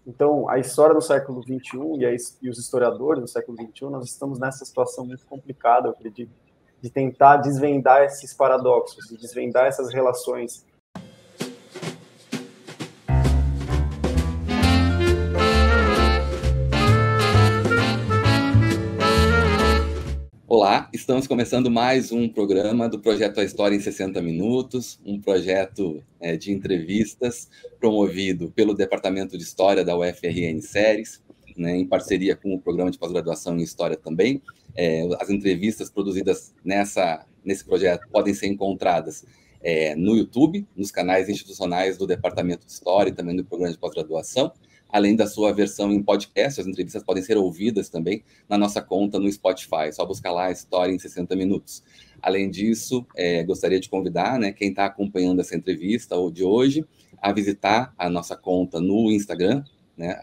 Então, a história do século XXI e os historiadores do século XXI, nós estamos nessa situação muito complicada, eu acredito, de tentar desvendar esses paradoxos, de desvendar essas relações. Olá, estamos começando mais um programa do projeto A História em 60 Minutos, um projeto de entrevistas promovido pelo Departamento de História da UFRN Ceres, né, em parceria com o Programa de Pós-Graduação em História também. As entrevistas produzidas nesse projeto podem ser encontradas no YouTube, nos canais institucionais do Departamento de História e também do Programa de Pós-Graduação. Além da sua versão em podcast, as entrevistas podem ser ouvidas também na nossa conta no Spotify. É só buscar lá a História em 60 Minutos. Além disso, gostaria de convidar, né, quem está acompanhando essa entrevista de hoje a visitar a nossa conta no Instagram, né,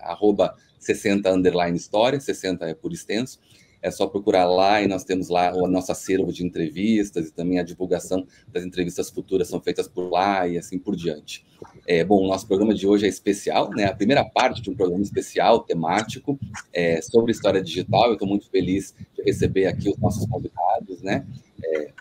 @60_história, 60 é por extenso. É só procurar lá e nós temos lá o nosso acervo de entrevistas e também a divulgação das entrevistas futuras são feitas por lá e assim por diante. Bom, o nosso programa de hoje é especial, né? A primeira parte de um programa especial, temático, sobre história digital. Eu estou muito feliz de receber aqui os nossos convidados, né?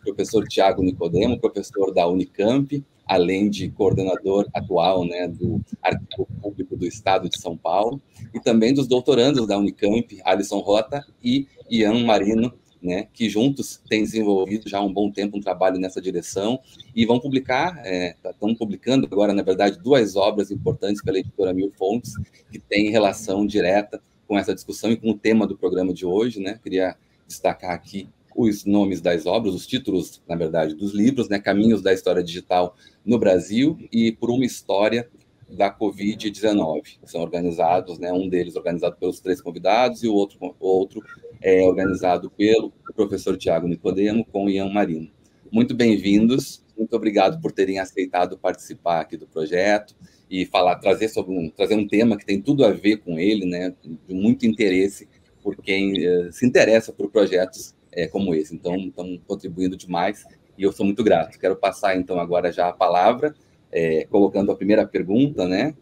Professor Tiago Nicodemo, professor da Unicamp, além de coordenador atual, né, do Arquivo Público do Estado de São Paulo, e também dos doutorandos da Unicamp, Alisson Rota e Ian Marino, né, que juntos têm desenvolvido já há um bom tempo um trabalho nessa direção, e vão publicar, estão publicando agora, na verdade, 2 obras importantes pela editora Mil Fontes, que têm relação direta com essa discussão e com o tema do programa de hoje, né? Queria destacar aqui os nomes das obras, os títulos, na verdade, dos livros, né? Caminhos da História Digital no Brasil e Por uma História da Covid-19. São organizados, né? Um deles organizado pelos 3 convidados e o outro é organizado pelo professor Tiago Nicodemo com o Ian Marino. Muito bem-vindos, muito obrigado por terem aceitado participar aqui do projeto e trazer um tema que tem tudo a ver com ele, né? De muito interesse por quem se interessa por projetos como esse. Então, estão contribuindo demais e eu sou muito grato. Quero passar, então, agora já a palavra, colocando a primeira pergunta, né,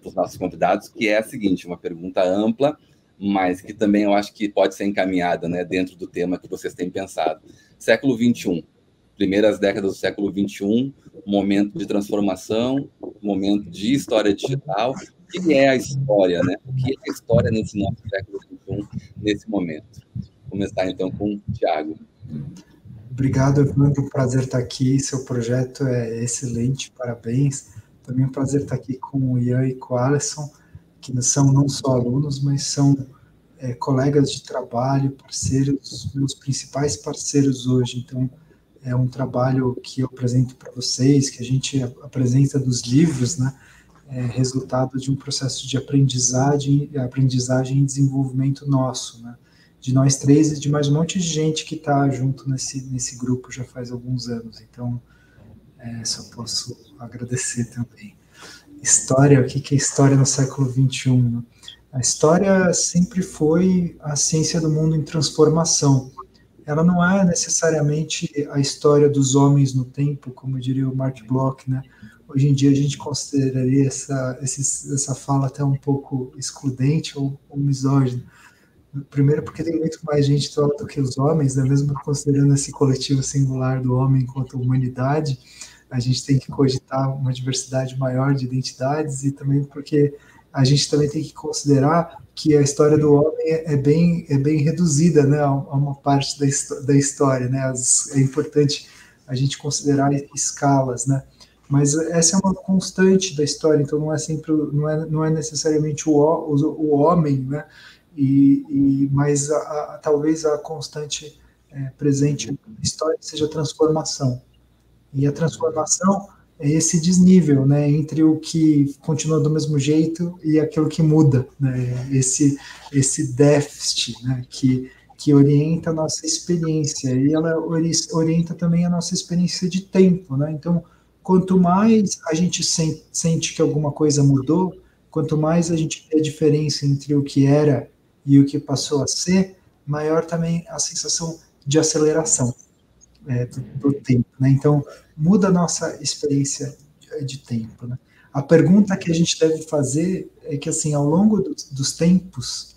para os nossos convidados, que é a seguinte, uma pergunta ampla, mas que também eu acho que pode ser encaminhada, né, dentro do tema que vocês têm pensado. Século XXI, primeiras décadas do século XXI, momento de transformação, momento de história digital. O que é a história, né? O que é a história nesse nosso século XXI, nesse momento? Vou começar, então, com o Tiago. Obrigado, Evandro. Prazer estar aqui. Seu projeto é excelente, parabéns. Também é um prazer estar aqui com o Ian e com o Alisson, que são não só alunos, mas são colegas de trabalho, parceiros, meus principais parceiros hoje. Então, é um trabalho que eu apresento para vocês, que a gente apresenta dos livros, né? Resultado de um processo de aprendizagem e desenvolvimento nosso, né? De nós 3 e de mais um monte de gente que está junto nesse grupo já faz alguns anos. Então, só posso agradecer também. História, o que é história no século XXI? Né? A história sempre foi a ciência do mundo em transformação. Ela não é necessariamente a história dos homens no tempo, como diria o Mark Bloch, né? Hoje em dia a gente consideraria essa fala até um pouco excludente ou misógina. Primeiro porque tem muito mais gente do que os homens, né? Mesmo considerando esse coletivo singular do homem enquanto humanidade, a gente tem que cogitar uma diversidade maior de identidades e também porque a gente também tem que considerar que a história do homem é bem reduzida, né, a uma parte da história, né? É importante a gente considerar escalas, né? Mas essa é uma constante da história, então não é sempre, não é necessariamente o homem, né? Mas talvez a constante presente na história seja a transformação. E a transformação é esse desnível, né, entre o que continua do mesmo jeito e aquilo que muda, né, esse déficit, né, que orienta a nossa experiência, e ela orienta também a nossa experiência de tempo, né, então, quanto mais a gente sente que alguma coisa mudou, quanto mais a gente vê a diferença entre o que era e o que passou a ser, maior também a sensação de aceleração do tempo, né? Então, muda a nossa experiência de tempo, né? A pergunta que a gente deve fazer é que, assim, ao longo dos tempos,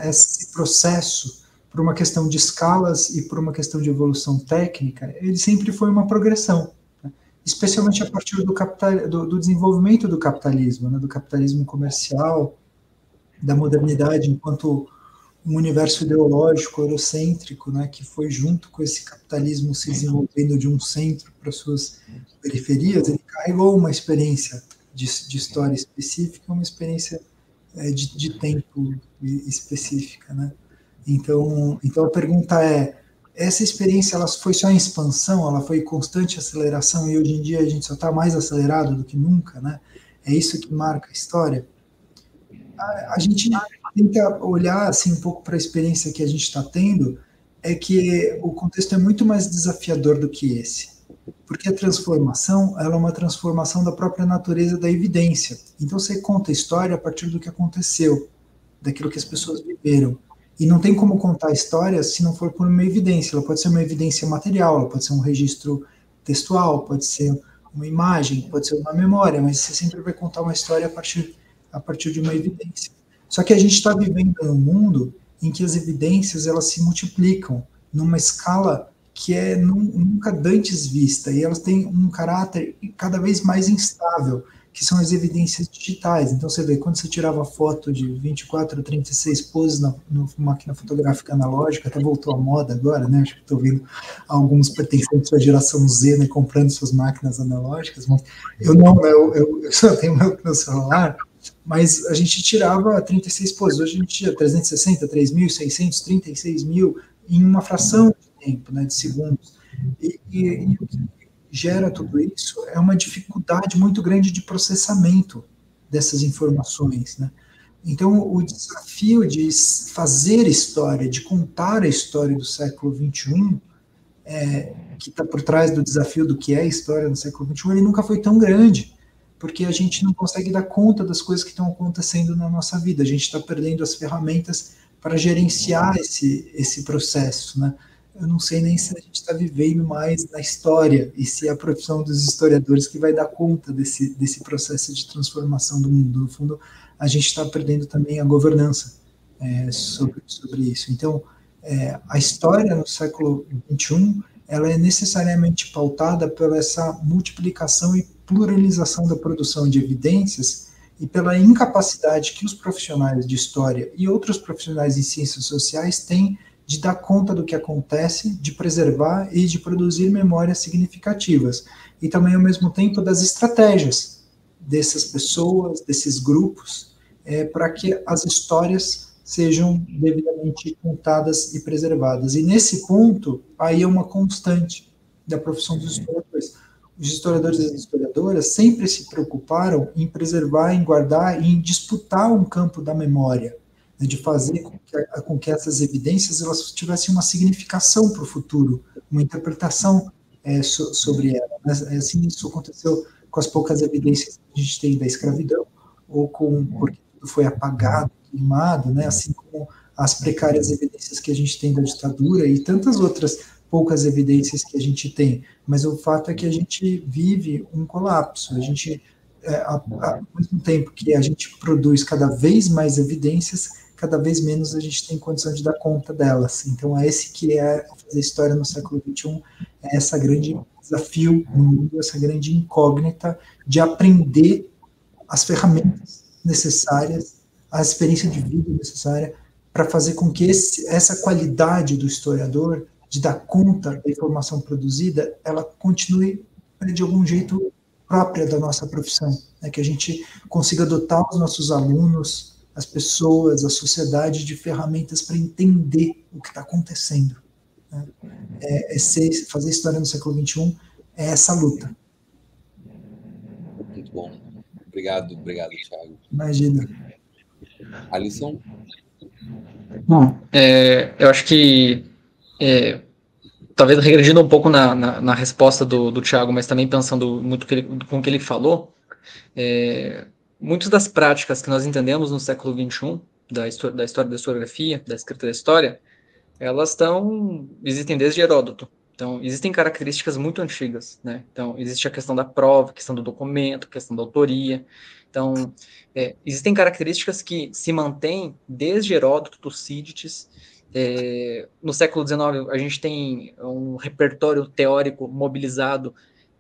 esse processo, por uma questão de escalas e por uma questão de evolução técnica, ele sempre foi uma progressão, né? Especialmente a partir do desenvolvimento do capitalismo, né? Do capitalismo comercial, da modernidade enquanto um universo ideológico eurocêntrico, né, que foi junto com esse capitalismo se desenvolvendo de um centro para suas periferias, ele carregou uma experiência de história específica, uma experiência de tempo específica, né? Então a pergunta é, essa experiência ela foi só em expansão, ela foi em constante aceleração, e hoje em dia a gente só está mais acelerado do que nunca, né? É isso que marca a história? A gente tenta olhar assim, um pouco para a experiência que a gente está tendo, é que o contexto é muito mais desafiador do que esse. Porque a transformação, ela é uma transformação da própria natureza da evidência. Então você conta a história a partir do que aconteceu, daquilo que as pessoas viveram. E não tem como contar a história se não for por uma evidência. Ela pode ser uma evidência material, ela pode ser um registro textual, pode ser uma imagem, pode ser uma memória, mas você sempre vai contar uma história a partir de uma evidência. Só que a gente está vivendo num mundo em que as evidências elas se multiplicam numa escala que é nunca dantes vista, e elas têm um caráter cada vez mais instável, que são as evidências digitais. Então você vê, quando você tirava foto de 24 ou 36 poses na máquina fotográfica analógica, até voltou à moda agora, né? Acho que estou vendo alguns pertencentes à geração Z, né, comprando suas máquinas analógicas, mas eu não, né, eu só tenho meu celular. Mas a gente tirava 36 poses, hoje a gente tira 360, 3.600, 36 mil em uma fração de tempo, né, de segundos. E o que gera tudo isso é uma dificuldade muito grande de processamento dessas informações, né? Então, o desafio de fazer história, de contar a história do século XXI, que está por trás do desafio do que é história no século XXI, ele nunca foi tão grande, porque a gente não consegue dar conta das coisas que estão acontecendo na nossa vida. A gente está perdendo as ferramentas para gerenciar esse processo, né? Eu não sei nem se a gente está vivendo mais na história, e se é a profissão dos historiadores que vai dar conta desse processo de transformação do mundo. No fundo, a gente está perdendo também a governança sobre isso. Então, a história no século XXI, ela é necessariamente pautada por essa multiplicação e pluralização da produção de evidências e pela incapacidade que os profissionais de história e outros profissionais em ciências sociais têm de dar conta do que acontece, de preservar e de produzir memórias significativas. E também, ao mesmo tempo, das estratégias dessas pessoas, desses grupos, para que as histórias sejam devidamente contadas e preservadas. E nesse ponto, aí é uma constante da profissão dos historiadores. Os historiadores e as historiadoras sempre se preocuparam em preservar, em guardar e em disputar um campo da memória, né, de fazer com que essas evidências elas tivessem uma significação para o futuro, uma interpretação sobre ela. Assim, isso aconteceu com as poucas evidências que a gente tem da escravidão, ou porque tudo foi apagado, queimado, né, assim como as precárias evidências que a gente tem da ditadura e tantas outras poucas evidências que a gente tem, mas o fato é que a gente vive um colapso. A gente, ao mesmo tempo que a gente produz cada vez mais evidências, cada vez menos a gente tem condição de dar conta delas. Então, esse que é fazer história no século XXI, é esse grande desafio no mundo, essa grande incógnita de aprender as ferramentas necessárias, a experiência de vida necessária para fazer com que essa qualidade do historiador de dar conta da informação produzida, ela continue, de algum jeito, própria da nossa profissão, né? Que a gente consiga dotar os nossos alunos, as pessoas, a sociedade, de ferramentas para entender o que está acontecendo, né? Fazer história no século XXI é essa luta. Muito bom. Obrigado, Thiago. Imagina. Alisson? Bom, eu acho que talvez regredindo um pouco na resposta do Thiago, mas também pensando muito com o que ele falou, muitas das práticas que nós entendemos no século XXI, da história da historiografia, da escrita da história, elas existem desde Heródoto. Então, existem características muito antigas, né? Então, existe a questão da prova, a questão do documento, a questão da autoria. Então, existem características que se mantêm desde Heródoto, Tucídides. No século XIX, a gente tem um repertório teórico mobilizado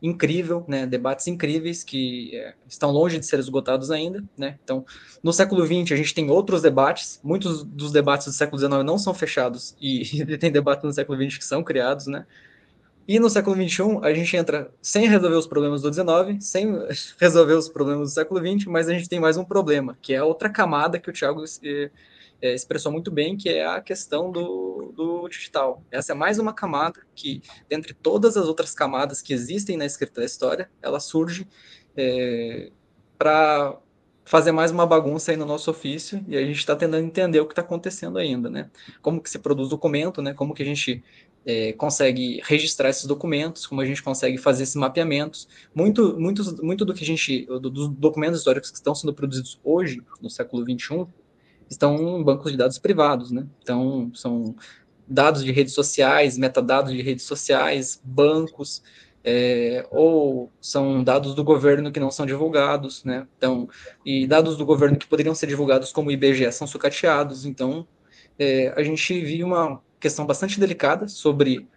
incrível, né, debates incríveis que estão longe de ser esgotados ainda, né? Então, no século XX, a gente tem outros debates, muitos dos debates do século XIX não são fechados, e tem debates no século XX que são criados, né? E no século XXI, a gente entra sem resolver os problemas do XIX, sem resolver os problemas do século XX, mas a gente tem mais um problema, que é a outra camada que o Thiago expressou muito bem, que é a questão do digital. Essa é mais uma camada que, dentre todas as outras camadas que existem na escrita da história, ela surge para fazer mais uma bagunça aí no nosso ofício, e a gente está tentando entender o que está acontecendo ainda, né? Como que se produz documento, né? Como que a gente consegue registrar esses documentos, como a gente consegue fazer esses mapeamentos. Muito do que a gente, dos documentos históricos que estão sendo produzidos hoje, no século XXI, estão em bancos de dados privados, né? Então, são dados de redes sociais, metadados de redes sociais, bancos, ou são dados do governo que não são divulgados, né? Então, e dados do governo que poderiam ser divulgados como IBGE são sucateados. Então, a gente vive uma questão bastante delicada sobre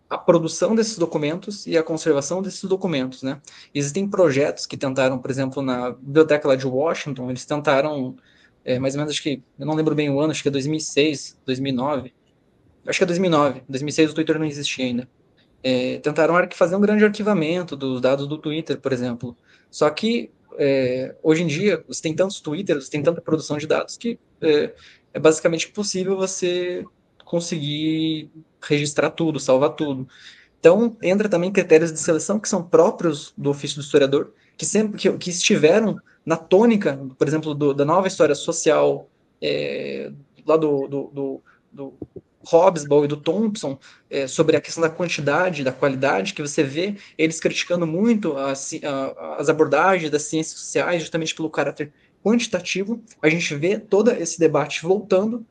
a produção desses documentos e a conservação desses documentos, né? Existem projetos que tentaram, por exemplo, na biblioteca lá de Washington, eles tentaram, mais ou menos, acho que, eu não lembro bem o ano, acho que é 2006, 2009, acho que é 2009, 2006 o Twitter não existia ainda. Tentaram fazer um grande arquivamento dos dados do Twitter, por exemplo. Só que, hoje em dia, você tem tantos Twitters, você tem tanta produção de dados que é basicamente impossível você conseguir registrar tudo, salvar tudo. Então, entra também critérios de seleção que são próprios do ofício do historiador, que sempre que estiveram na tônica, por exemplo, da nova história social, lá do Hobsbawm e do Thompson, sobre a questão da quantidade, da qualidade, que você vê eles criticando muito as abordagens das ciências sociais, justamente pelo caráter quantitativo. A gente vê todo esse debate voltando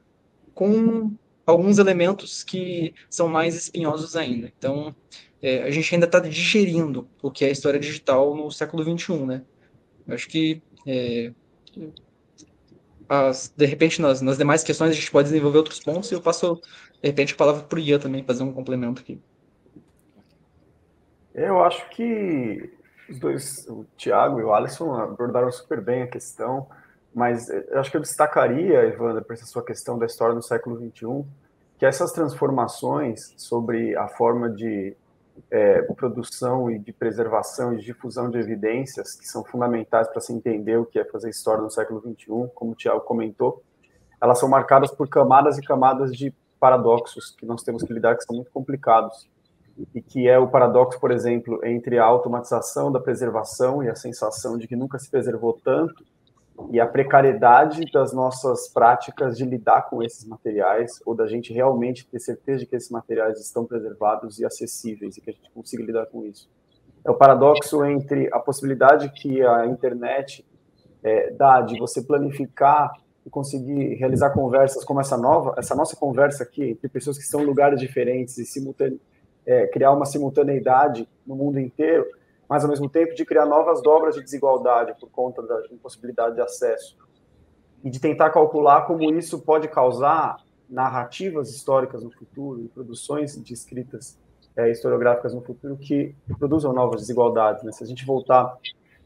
com alguns elementos que são mais espinhosos ainda. Então, a gente ainda está digerindo o que é a história digital no século XXI, né? Eu acho que, de repente, nas demais questões a gente pode desenvolver outros pontos, e eu passo, de repente, a palavra para o Ian também, fazer um complemento aqui. Eu acho que os dois, o Thiago e o Alisson, abordaram super bem a questão, mas eu acho que eu destacaria, Evandro, para essa sua questão da história no século XXI, que essas transformações sobre a forma de produção e de preservação e de difusão de evidências, que são fundamentais para se entender o que é fazer história no século XXI, como o Thiago comentou, elas são marcadas por camadas e camadas de paradoxos que nós temos que lidar, que são muito complicados. E que é o paradoxo, por exemplo, entre a automatização da preservação e a sensação de que nunca se preservou tanto, e a precariedade das nossas práticas de lidar com esses materiais, ou da gente realmente ter certeza de que esses materiais estão preservados e acessíveis, e que a gente consiga lidar com isso. É o paradoxo entre a possibilidade que a internet dá de você planificar e conseguir realizar conversas como essa nossa conversa aqui, entre pessoas que estão em lugares diferentes e criar uma simultaneidade no mundo inteiro, mas ao mesmo tempo de criar novas dobras de desigualdade por conta da impossibilidade de acesso, e de tentar calcular como isso pode causar narrativas históricas no futuro e produções de escritas historiográficas no futuro que produzam novas desigualdades, né? Se a gente voltar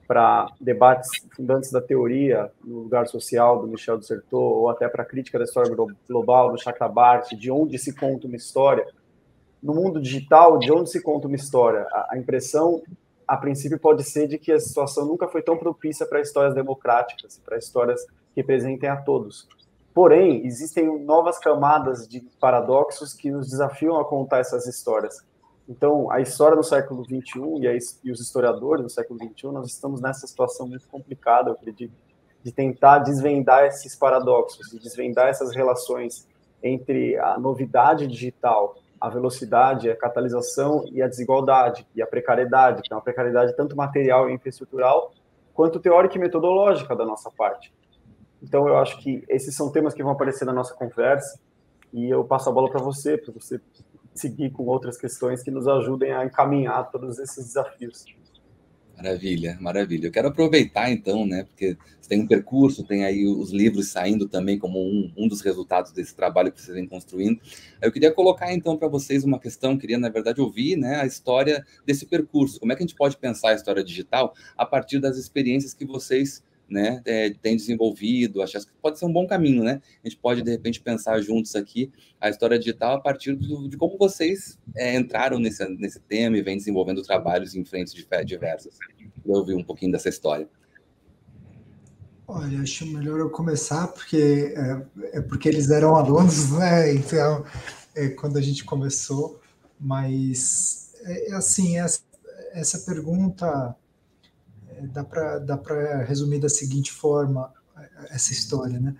para debates fundantes da teoria no lugar social do Michel Dissertot, ou até para a crítica da história global do Chakrabarty, de onde se conta uma história, no mundo digital, de onde se conta uma história? A impressão, a princípio, pode ser de que a situação nunca foi tão propícia para histórias democráticas, para histórias que representem a todos. Porém, existem novas camadas de paradoxos que nos desafiam a contar essas histórias. Então, a história do século XXI e os historiadores do século XXI, nós estamos nessa situação muito complicada, eu acredito, de tentar desvendar esses paradoxos, de desvendar essas relações entre a novidade digital, a velocidade, a catalisação e a desigualdade, e a precariedade, que é uma precariedade tanto material e infraestrutural, quanto teórica e metodológica da nossa parte. Então, eu acho que esses são temas que vão aparecer na nossa conversa, e eu passo a bola para você seguir com outras questões que nos ajudem a encaminhar todos esses desafios. Maravilha, maravilha. Eu quero aproveitar, então, né, porque você tem um percurso, tem aí os livros saindo também como um dos resultados desse trabalho que vocês vêm construindo. Eu queria colocar, então, para vocês uma questão, queria, na verdade, ouvir, né, a história desse percurso. Como é que a gente pode pensar a história digital a partir das experiências que vocês, né, têm desenvolvido? Acho que pode ser um bom caminho, né? A gente pode, de repente, pensar juntos aqui a história digital a partir de como vocês entraram nesse tema e vêm desenvolvendo trabalhos em frentes diversas. Eu ouvi um pouquinho dessa história. Olha, acho melhor eu começar, porque porque eles eram alunos, né? Então, quando a gente começou, mas assim, essa pergunta dá para resumir da seguinte forma, essa história, né?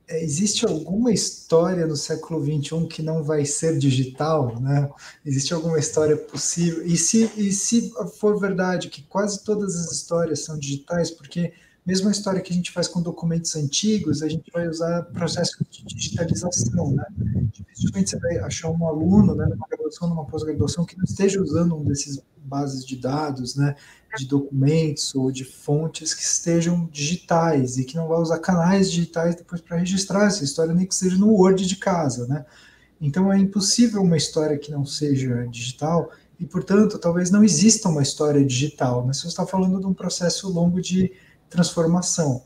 Existe alguma história no século XXI que não vai ser digital, né? Existe alguma história possível? E se for verdade que quase todas as histórias são digitais, porque mesmo a história que a gente faz com documentos antigos, a gente vai usar processo de digitalização, né? Dificilmente você vai achar um aluno, né, numa graduação, numa pós-graduação, que não esteja usando um desses bases de dados, né, de documentos ou de fontes que estejam digitais e que não vai usar canais digitais depois para registrar essa história, nem que seja no Word de casa, né? Então é impossível uma história que não seja digital e, portanto, talvez não exista uma história digital, mas você está falando de um processo longo de transformação.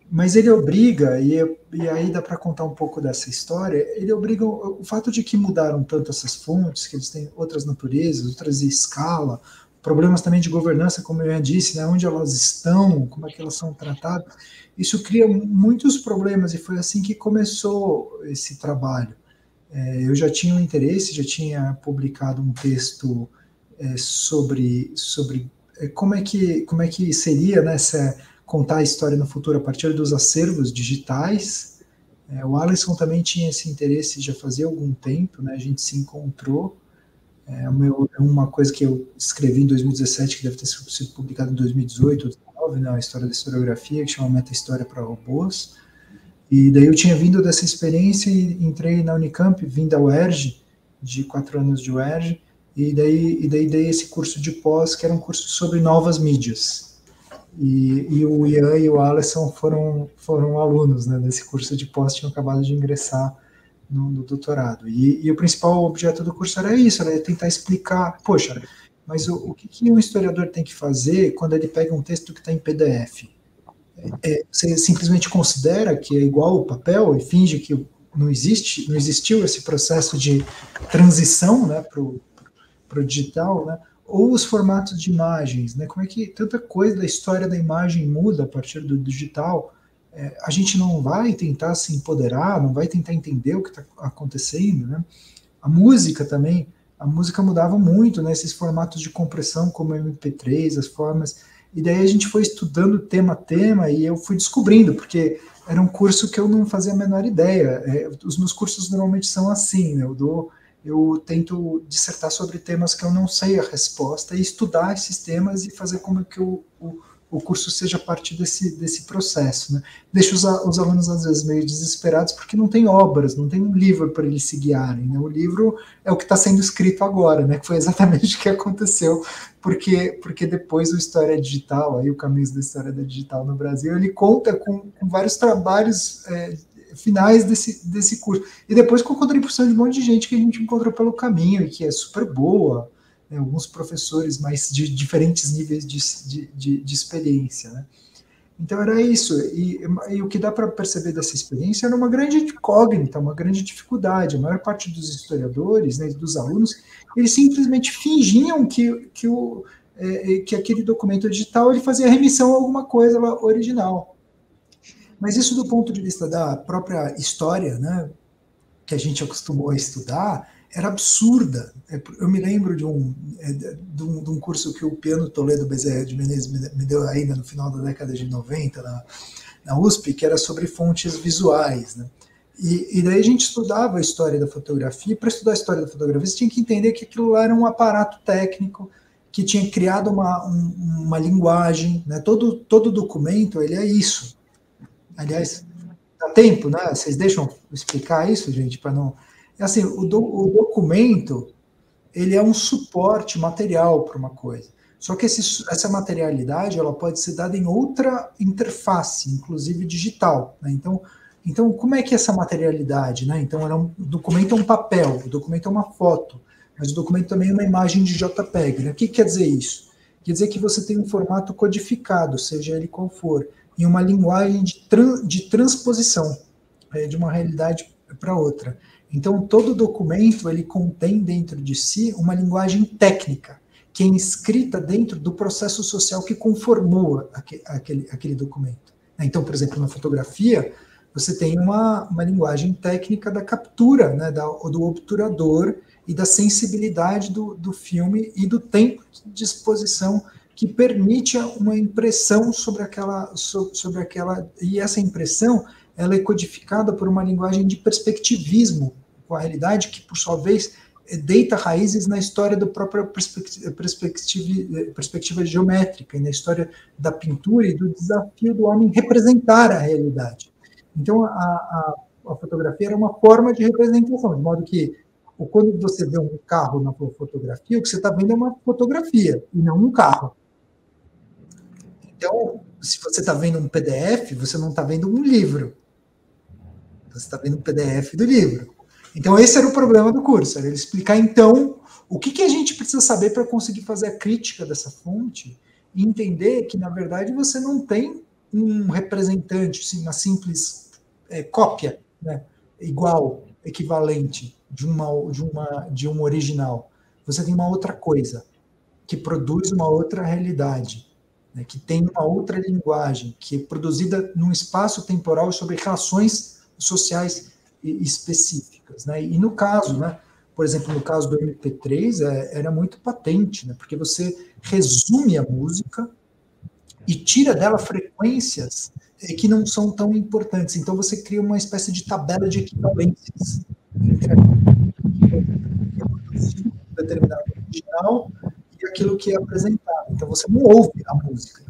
Mas ele obriga, e aí dá para contar um pouco dessa história, ele obriga o fato de que mudaram tanto essas fontes, que eles têm outras naturezas, outras escala, problemas também de governança, como eu já disse, né, onde elas estão, como é que elas são tratadas, isso cria muitos problemas, e foi assim que começou esse trabalho. Eu já tinha um interesse, já tinha publicado um texto sobre como é que seria, né, contar a história no futuro a partir dos acervos digitais. O Alisson também tinha esse interesse já fazia algum tempo, né, a gente se encontrou. É uma coisa que eu escrevi em 2017, que deve ter sido publicado em 2018 ou 2019, né, a história da historiografia, que chama Meta-História para Robôs. E daí eu tinha vindo dessa experiência e entrei na Unicamp, vim da UERJ, de 4 anos de UERJ, e daí dei esse curso de pós, que era um curso sobre novas mídias. E o Ian e o Alisson foram alunos, né, desse curso de pós, tinham acabado de ingressar no doutorado. E o principal objeto do curso era isso, era tentar explicar, poxa, mas o que um historiador tem que fazer quando ele pega um texto que está em PDF? Você simplesmente considera que é igual ao papel e finge que não existiu esse processo de transição, né, para o digital, né? Ou os formatos de imagens, né? Como é que tanta coisa da história da imagem muda a partir do digital? A gente não vai tentar se empoderar, não vai tentar entender o que está acontecendo, né? A música também, a música mudava muito, né? Esses formatos de compressão como o MP3, as formas, e daí a gente foi estudando tema a tema e eu fui descobrindo, porque era um curso que eu não fazia a menor ideia. Os meus cursos normalmente são assim, né? Eu tento dissertar sobre temas que eu não sei a resposta e estudar esses temas e fazer como que o curso seja parte desse processo, né? Deixo os alunos, às vezes, meio desesperados porque não tem obras, não tem um livro para eles se guiarem, né? O livro é o que está sendo escrito agora, né? Que foi exatamente o que aconteceu, porque depois o História Digital, aí o Caminhos da História da Digital no Brasil, ele conta com vários trabalhos finais desse curso. E depois com a contribuição de um monte de gente que a gente encontrou pelo caminho e que é super boa, né, alguns professores mais de diferentes níveis de experiência, né? Então era isso. E o que dá para perceber dessa experiência era uma grande incógnita, uma grande dificuldade. A maior parte dos historiadores, né, dos alunos, eles simplesmente fingiam que aquele documento digital ele fazia remissão a alguma coisa original. Mas isso do ponto de vista da própria história, né, que a gente acostumou a estudar, era absurda. Eu me lembro de um curso que o Piano Toledo Bezerra de Menezes me deu ainda no final da década de 90 na USP, que era sobre fontes visuais, né? E daí a gente estudava a história da fotografia, e para estudar a história da fotografia você tinha que entender que aquilo lá era um aparato técnico que tinha criado uma linguagem, né? Todo documento ele é isso. Aliás, dá tempo, né? Vocês deixam explicar isso, gente, para não... Assim, o documento, ele é um suporte material para uma coisa. Só que essa materialidade ela pode ser dada em outra interface, inclusive digital, né? Então, como é que é essa materialidade, né? Então, o documento é um papel, o documento é uma foto, mas o documento também é uma imagem de JPEG, né? O que quer dizer isso? Quer dizer que você tem um formato codificado, seja ele qual for, em uma linguagem de transposição, de uma realidade para outra. Então, todo documento ele contém dentro de si uma linguagem técnica, que é inscrita dentro do processo social que conformou aquele documento. Então, por exemplo, na fotografia, você tem uma linguagem técnica da captura, né, do obturador e da sensibilidade do filme e do tempo de exposição que permite uma impressão sobre aquela, e essa impressão ela é codificada por uma linguagem de perspectivismo com a realidade que, por sua vez, deita raízes na história da própria perspectiva geométrica e na história da pintura e do desafio do homem representar a realidade. Então, a fotografia era uma forma de representação, de modo que quando você vê um carro na fotografia, o que você está vendo é uma fotografia e não um carro. Então, se você está vendo um PDF, você não está vendo um livro. Você está vendo um PDF do livro. Então, esse era o problema do curso, era ele explicar, então, o que a gente precisa saber para conseguir fazer a crítica dessa fonte e entender que, na verdade, você não tem um representante, assim, uma simples cópia, né, igual, equivalente de um original. Você tem uma outra coisa, que produz uma outra realidade, né, que tem uma outra linguagem, que é produzida num espaço temporal sobre relações sociais específicas, né? E no caso, né, por exemplo, no caso do MP3, era muito patente, né, porque você resume a música e tira dela frequências que não são tão importantes. Então você cria uma espécie de tabela de equivalências entre aquilo determinado original e aquilo que é apresentado. Então você não ouve a música,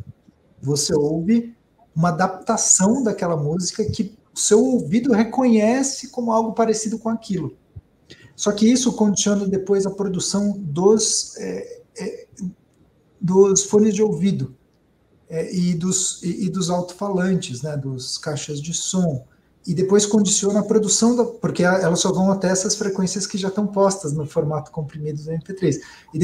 você ouve uma adaptação daquela música que o seu ouvido reconhece como algo parecido com aquilo. Só que isso condiciona depois a produção dos fones de ouvido e dos alto-falantes, né, dos caixas de som. E depois condiciona a produção, porque elas só vão até essas frequências que já estão postas no formato comprimido do MP3. E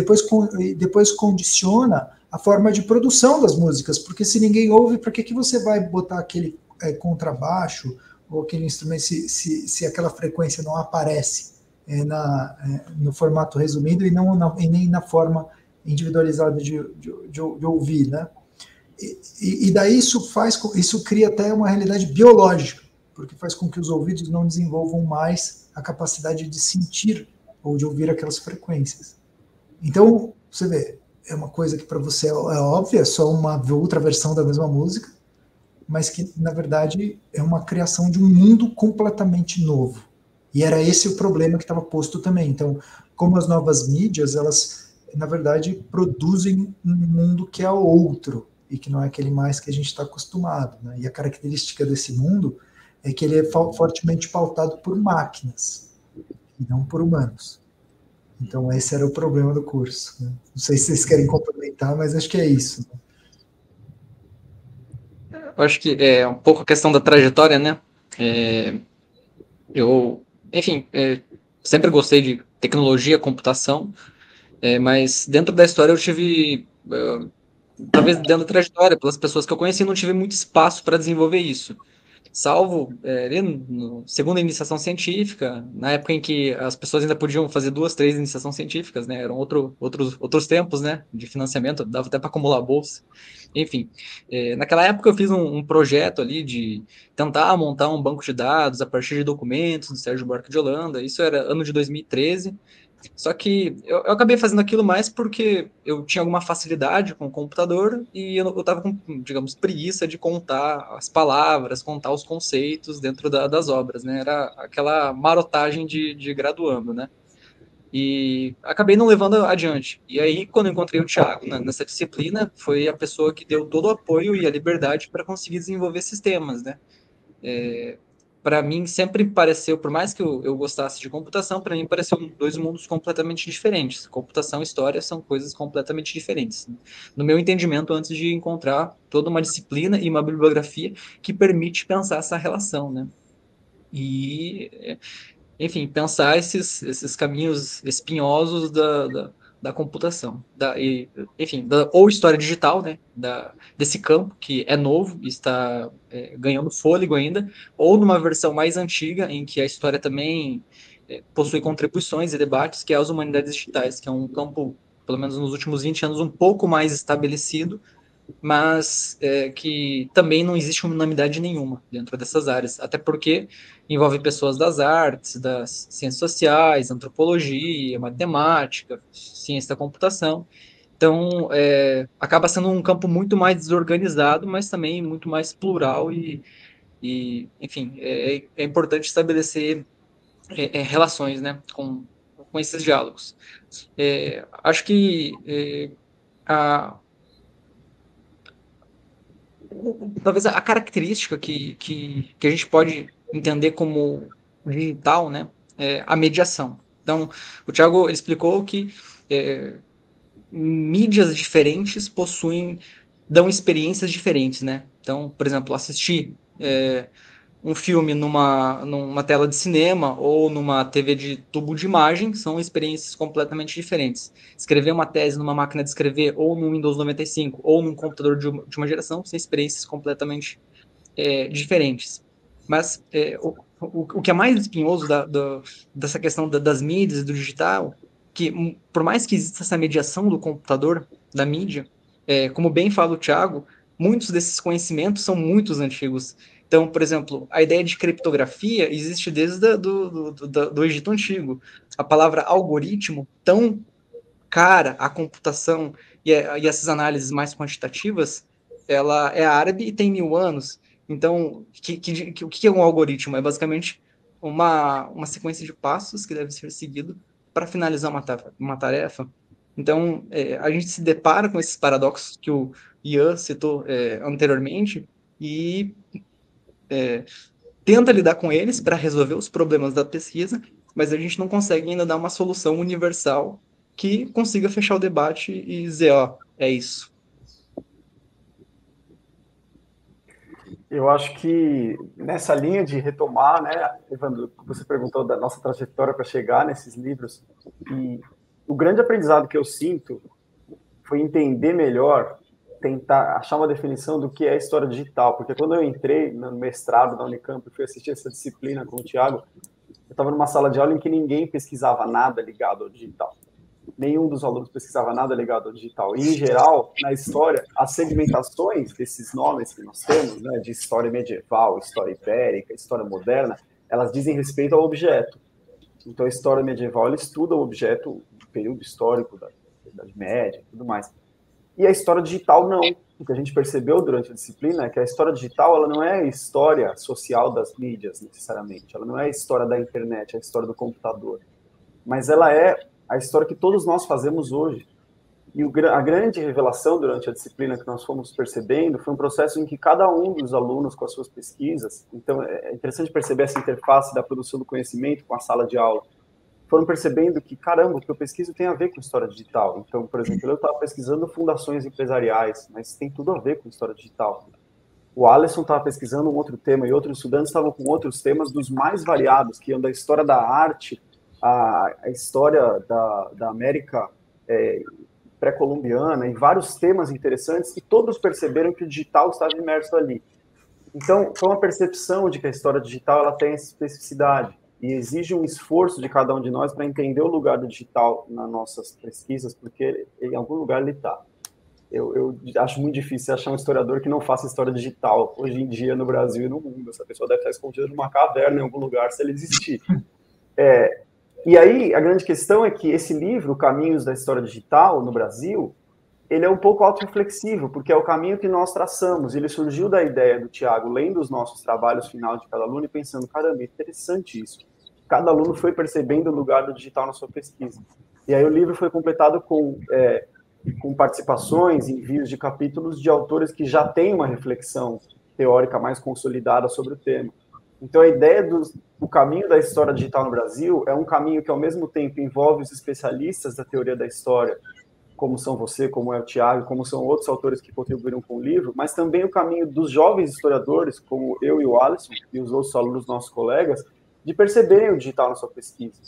depois condiciona a forma de produção das músicas, porque se ninguém ouve, para que você vai botar aquele contrabaixo ou aquele instrumento se aquela frequência não aparece no formato resumido e nem na forma individualizada de ouvir, né? E daí isso cria até uma realidade biológica, porque faz com que os ouvidos não desenvolvam mais a capacidade de sentir ou de ouvir aquelas frequências. Então, você vê, é uma coisa que para você é óbvia, é só uma outra versão da mesma música, mas que, na verdade, é uma criação de um mundo completamente novo. E era esse o problema que estava posto também. Então, como as novas mídias, elas, na verdade, produzem um mundo que é outro, e que não é aquele mais que a gente está acostumado, né? E a característica desse mundo é que ele é fortemente pautado por máquinas, e não por humanos. Então, esse era o problema do curso, né? Não sei se vocês querem complementar, mas acho que é isso, né? Eu acho que é um pouco a questão da trajetória, né? Enfim, sempre gostei de tecnologia, computação, mas dentro da história eu tive, talvez dentro da trajetória, pelas pessoas que eu conheci, não tive muito espaço para desenvolver isso. Salvo segunda iniciação científica, na época em que as pessoas ainda podiam fazer 2, 3 iniciações científicas, né? Eram outros tempos, né? De financiamento, dava até para acumular bolsa. Enfim, naquela época eu fiz um projeto ali de tentar montar um banco de dados a partir de documentos do Sérgio Buarque de Holanda. Isso era ano de 2013. Só que eu acabei fazendo aquilo mais porque eu tinha alguma facilidade com o computador e eu estava com, digamos, preguiça de contar as palavras, contar os conceitos dentro das obras, né? Era aquela marotagem de graduando, né? E acabei não levando adiante. E aí, quando eu encontrei o Thiago nessa disciplina, foi a pessoa que deu todo o apoio e a liberdade para conseguir desenvolver sistemas, né? para mim, sempre pareceu, por mais que eu gostasse de computação, para mim pareceu dois mundos completamente diferentes. Computação e história são coisas completamente diferentes. No meu entendimento, antes de encontrar toda uma disciplina e uma bibliografia que permite pensar essa relação, né? E, enfim, pensar esses caminhos espinhosos da computação, ou história digital, né, desse campo que é novo e está ganhando fôlego ainda, ou numa versão mais antiga, em que a história também possui contribuições e debates, que é as humanidades digitais, que é um campo, pelo menos nos últimos 20 anos, um pouco mais estabelecido, mas que também não existe unanimidade nenhuma dentro dessas áreas, até porque envolve pessoas das artes, das ciências sociais, antropologia, matemática, ciência da computação. Então, acaba sendo um campo muito mais desorganizado, mas também muito mais plural enfim, é importante estabelecer relações, né, com esses diálogos. Acho que talvez a característica que a gente pode entender como digital, né, é a mediação. Então, o Thiago explicou que mídias diferentes dão experiências diferentes, né? Então, por exemplo, assistir um filme numa tela de cinema ou numa TV de tubo de imagem são experiências completamente diferentes. Escrever uma tese numa máquina de escrever ou no Windows 95 ou num computador de uma geração são experiências completamente diferentes. Mas o que é mais espinhoso dessa questão das mídias e do digital, que por mais que exista essa mediação do computador, da mídia, como bem fala o Thiago, muitos desses conhecimentos são muito antigos. Então, por exemplo, a ideia de criptografia existe desde do Egito Antigo. A palavra algoritmo, tão cara à computação e essas análises mais quantitativas, ela é árabe e tem 1000 anos. Então, o que é um algoritmo? É basicamente uma sequência de passos que deve ser seguido para finalizar uma tarefa. Então, a gente se depara com esses paradoxos que o Ian citou anteriormente e tenta lidar com eles para resolver os problemas da pesquisa, mas a gente não consegue ainda dar uma solução universal que consiga fechar o debate e dizer, ó, é isso. Eu acho que nessa linha de retomar, né, Evandro, você perguntou da nossa trajetória para chegar nesses livros, e o grande aprendizado que eu sinto foi entender melhor, tentar achar uma definição do que é história digital, porque quando eu entrei no mestrado da Unicamp e fui assistir essa disciplina com o Thiago, eu estava numa sala de aula em que ninguém pesquisava nada ligado ao digital. Nenhum dos alunos pesquisava nada ligado ao digital. E, em geral, na história, as segmentações desses nomes que nós temos, né, de história medieval, história ibérica, história moderna, elas dizem respeito ao objeto. Então, a história medieval, ela estuda o objeto, o período histórico da Idade Média e tudo mais. E a história digital, não. O que a gente percebeu durante a disciplina é que a história digital, ela não é a história social das mídias, necessariamente. Ela não é a história da internet, é a história do computador. Mas ela é a história que todos nós fazemos hoje. E a grande revelação durante a disciplina que nós fomos percebendo foi um processo em que cada um dos alunos, com as suas pesquisas, então é interessante perceber essa interface da produção do conhecimento com a sala de aula, foram percebendo que, caramba, o que eu pesquiso tem a ver com história digital. Então, por exemplo, eu estava pesquisando fundações empresariais, mas tem tudo a ver com história digital. O Alisson estava pesquisando um outro tema e outros estudantes estavam com outros temas dos mais variados, que iam da história da arte, a história da América pré-colombiana, e vários temas interessantes, e todos perceberam que o digital estava imerso ali. Então, foi uma percepção de que a história digital ela tem essa especificidade, e exige um esforço de cada um de nós para entender o lugar do digital nas nossas pesquisas, porque em algum lugar ele está. Eu acho muito difícil achar um historiador que não faça história digital hoje em dia no Brasil e no mundo. Essa pessoa deve estar escondida numa caverna em algum lugar, se ele existir. E aí, a grande questão é que esse livro, Caminhos da História Digital no Brasil, ele é um pouco autorreflexivo, porque é o caminho que nós traçamos. Ele surgiu da ideia do Thiago, lendo os nossos trabalhos final de cada aluno e pensando, caramba, é interessante isso. Cada aluno foi percebendo o lugar do digital na sua pesquisa. E aí o livro foi completado com participações, envios de capítulos de autores que já têm uma reflexão teórica mais consolidada sobre o tema. Então, a ideia do caminho da história digital no Brasil é um caminho que, ao mesmo tempo, envolve os especialistas da teoria da história, como são você, como é o Tiago, como são outros autores que contribuíram com o livro, mas também o caminho dos jovens historiadores, como eu e o Alisson, e os outros alunos, nossos colegas, de perceberem o digital na sua pesquisa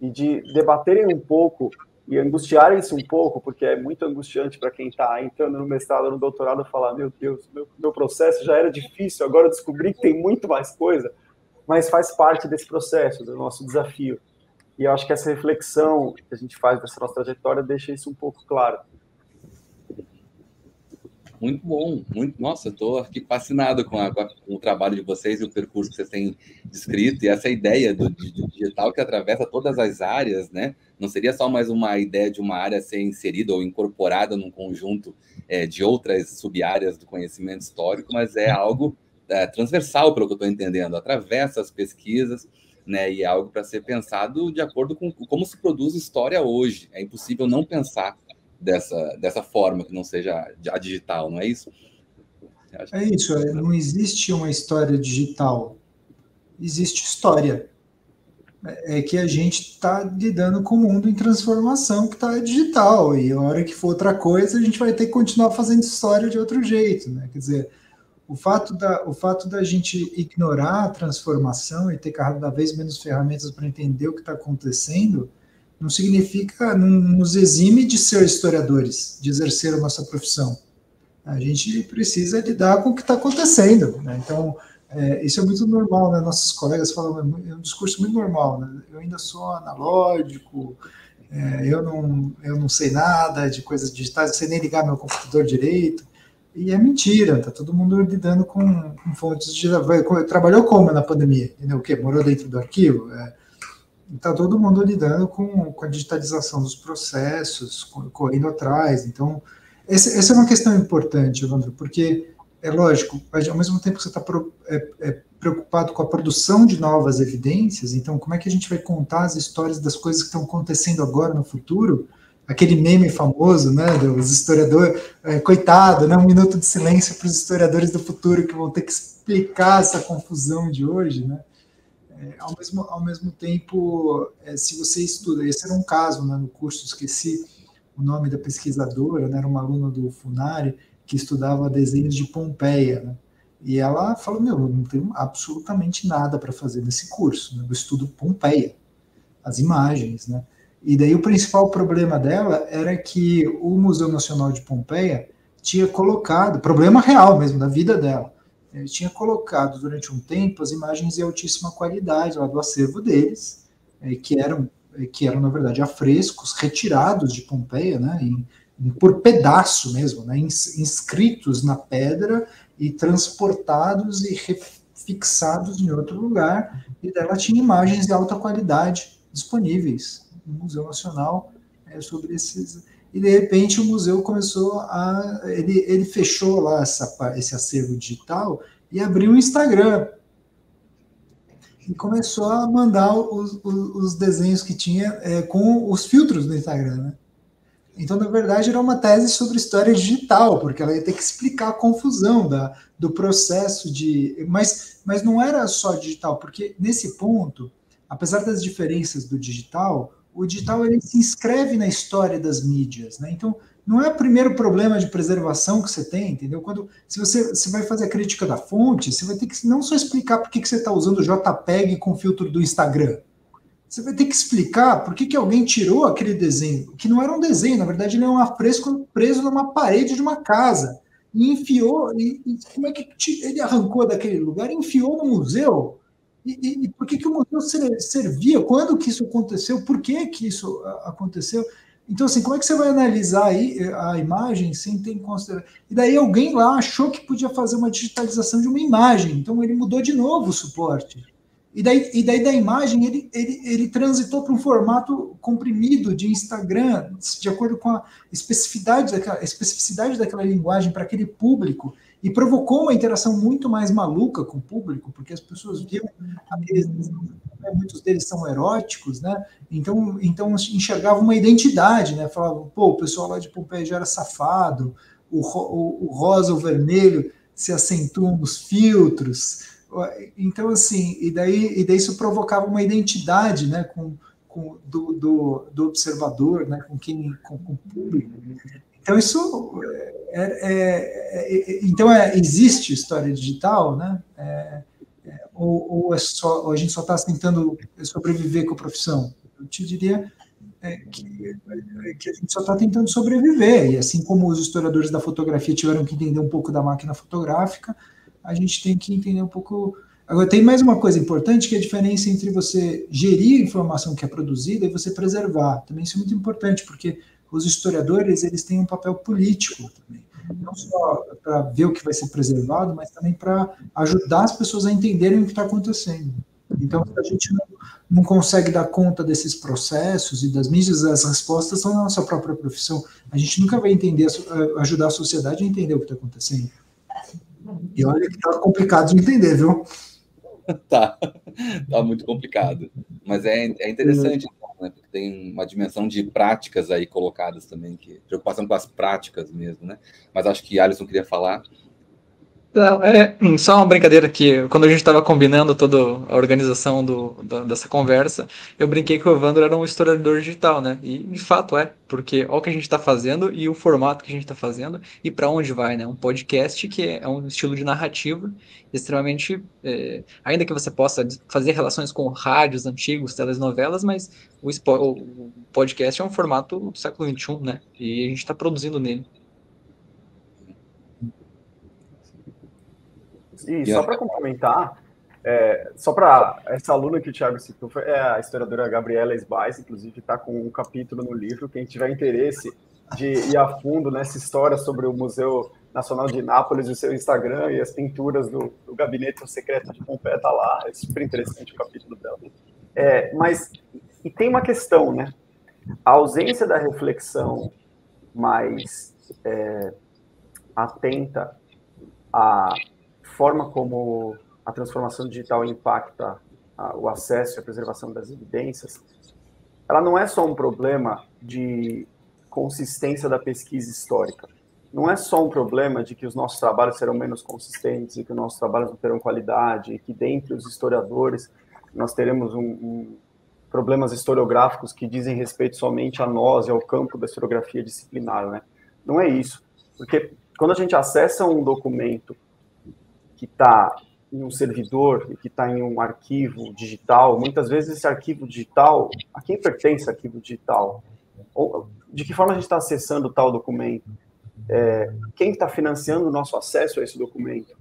e de debaterem um pouco e angustiarem-se um pouco, porque é muito angustiante para quem está entrando no mestrado ou no doutorado falar, meu Deus, meu processo já era difícil, agora eu descobri que tem muito mais coisa, mas faz parte desse processo, do nosso desafio. E eu acho que essa reflexão que a gente faz dessa nossa trajetória deixa isso um pouco claro. Muito bom, nossa, eu estou aqui fascinado com o trabalho de vocês e o percurso que vocês têm descrito, e essa ideia do digital que atravessa todas as áreas, né? Não seria só mais uma ideia de uma área ser inserida ou incorporada num conjunto de outras sub-áreas do conhecimento histórico, mas é algo transversal, pelo que eu estou entendendo, atravessa as pesquisas, né? E é algo para ser pensado de acordo com como se produz história hoje. É impossível não pensar dessa forma que não seja a digital, não é isso? É isso, não existe uma história digital, existe história. É que a gente está lidando com o mundo em transformação que está digital, e a hora que for outra coisa, a gente vai ter que continuar fazendo história de outro jeito, né? Quer dizer, o fato da gente ignorar a transformação e ter cada vez menos ferramentas para entender o que está acontecendo não significa, não nos exime de ser historiadores, de exercer a nossa profissão. A gente precisa lidar com o que está acontecendo, né? Então, isso é muito normal, né? Nossos colegas falam, é um discurso muito normal, né? Eu ainda sou analógico, eu não sei nada de coisas digitais, não sei nem ligar meu computador direito, e é mentira, tá todo mundo lidando com fontes de... Trabalhou como na pandemia? O quê? Morou dentro do arquivo? Está todo mundo lidando com a digitalização dos processos, correndo atrás. Então, essa é uma questão importante, Evandro, porque, é lógico, ao mesmo tempo que você está preocupado com a produção de novas evidências, então como é que a gente vai contar as histórias das coisas que estão acontecendo agora no futuro? Aquele meme famoso, né, dos historiadores, coitado, né, 1 minuto de silêncio para os historiadores do futuro que vão ter que explicar essa confusão de hoje, né? Ao mesmo tempo, se você estuda, esse era um caso, né, no curso, esqueci o nome da pesquisadora, né, era uma aluna do Funari, que estudava desenhos de Pompeia, né, e ela falou, eu não tenho absolutamente nada para fazer nesse curso, né, eu estudo Pompeia, as imagens, né, e daí o principal problema dela era que o Museu Nacional de Pompeia tinha colocado, problema real mesmo, da vida dela, ele tinha colocado durante um tempo as imagens de altíssima qualidade lá do acervo deles, que eram, na verdade, afrescos retirados de Pompeia, né, por pedaço mesmo, né, inscritos na pedra e transportados e refixados em outro lugar, e dela tinha imagens de alta qualidade disponíveis no Museu Nacional sobre esses... E, de repente, o museu começou a... Ele fechou lá esse acervo digital e abriu um Instagram. E começou a mandar os desenhos que tinha com os filtros do Instagram, né? Então, na verdade, era uma tese sobre história digital, porque ela ia ter que explicar a confusão do processo de... Mas não era só digital, porque, nesse ponto, apesar das diferenças do digital... O digital ele se inscreve na história das mídias, né? Então, não é o primeiro problema de preservação que você tem, entendeu? Se você vai fazer a crítica da fonte, você vai ter que não só explicar por que você está usando o JPEG com filtro do Instagram. Você vai ter que explicar por que alguém tirou aquele desenho, que não era um desenho, na verdade ele é um afresco preso numa parede de uma casa, e enfiou, e como é que ele arrancou daquele lugar e enfiou no museu? E por que o museu servia? Quando que isso aconteceu? Por que isso aconteceu? Então, assim, como é que você vai analisar aí a imagem sem ter em consideração? E daí alguém lá achou que podia fazer uma digitalização de uma imagem, então ele mudou de novo o suporte. E daí da imagem ele transitou para um formato comprimido de Instagram, de acordo com a especificidade daquela linguagem para aquele público, e provocou uma interação muito mais maluca com o público, porque as pessoas viam muitos deles são eróticos, né? Então enxergavam uma identidade, né? Falavam, o pessoal lá de Pompeia já era safado, o rosa, o vermelho se acentuam nos filtros, Então, assim, e daí isso provocava uma identidade, né, do observador, né, com o público. Então, isso existe história digital, né? Ou a gente só está tentando sobreviver com a profissão? Eu te diria que a gente só está tentando sobreviver, e assim como os historiadores da fotografia tiveram que entender um pouco da máquina fotográfica, a gente tem que entender um pouco. Agora, tem mais uma coisa importante, que é a diferença entre você gerir a informação que é produzida e você preservar. Também isso é muito importante, porque os historiadores, eles têm um papel político também, não só para ver o que vai ser preservado, mas também para ajudar as pessoas a entenderem o que está acontecendo. Então, se a gente não consegue dar conta desses processos e das mídias, as respostas são na nossa própria profissão. A gente nunca vai ajudar a sociedade a entender o que está acontecendo. E olha que está complicado de entender, viu? Tá muito complicado. Mas é interessante, né? Porque tem uma dimensão de práticas aí colocadas também, preocupação com as práticas mesmo, né? Mas acho que Alisson queria falar. Não, só uma brincadeira que, quando a gente estava combinando toda a organização dessa conversa, eu brinquei que o Evandro era um historiador digital, né? E de fato porque olha o que a gente está fazendo e o formato que a gente está fazendo e para onde vai, né? Um podcast que é um estilo de narrativa extremamente. Ainda que você possa fazer relações com rádios antigos, telenovelas, mas o podcast é um formato do século XXI, né? E a gente está produzindo nele. E só para complementar, só para essa aluna que o Thiago citou, é a historiadora Gabriela Esbais, inclusive está com um capítulo no livro. Quem tiver interesse de ir a fundo nessa história sobre o Museu Nacional de Nápoles, o seu Instagram e as pinturas do Gabinete Secreto de Pompeia, está lá. É super interessante o capítulo dela. Mas e tem uma questão, né? A ausência da reflexão mais atenta à forma como a transformação digital impacta o acesso e a preservação das evidências, ela não é só um problema de consistência da pesquisa histórica. Não é só um problema de que os nossos trabalhos serão menos consistentes e que os nossos trabalhos não terão qualidade e que, dentre os historiadores, nós teremos problemas historiográficos que dizem respeito somente a nós e ao campo da historiografia disciplinar, né? Não é isso. Porque quando a gente acessa um documento que está em um servidor e que está em um arquivo digital, muitas vezes esse arquivo digital, a quem pertence arquivo digital? Ou, de que forma a gente está acessando tal documento? Quem está financiando o nosso acesso a esse documento?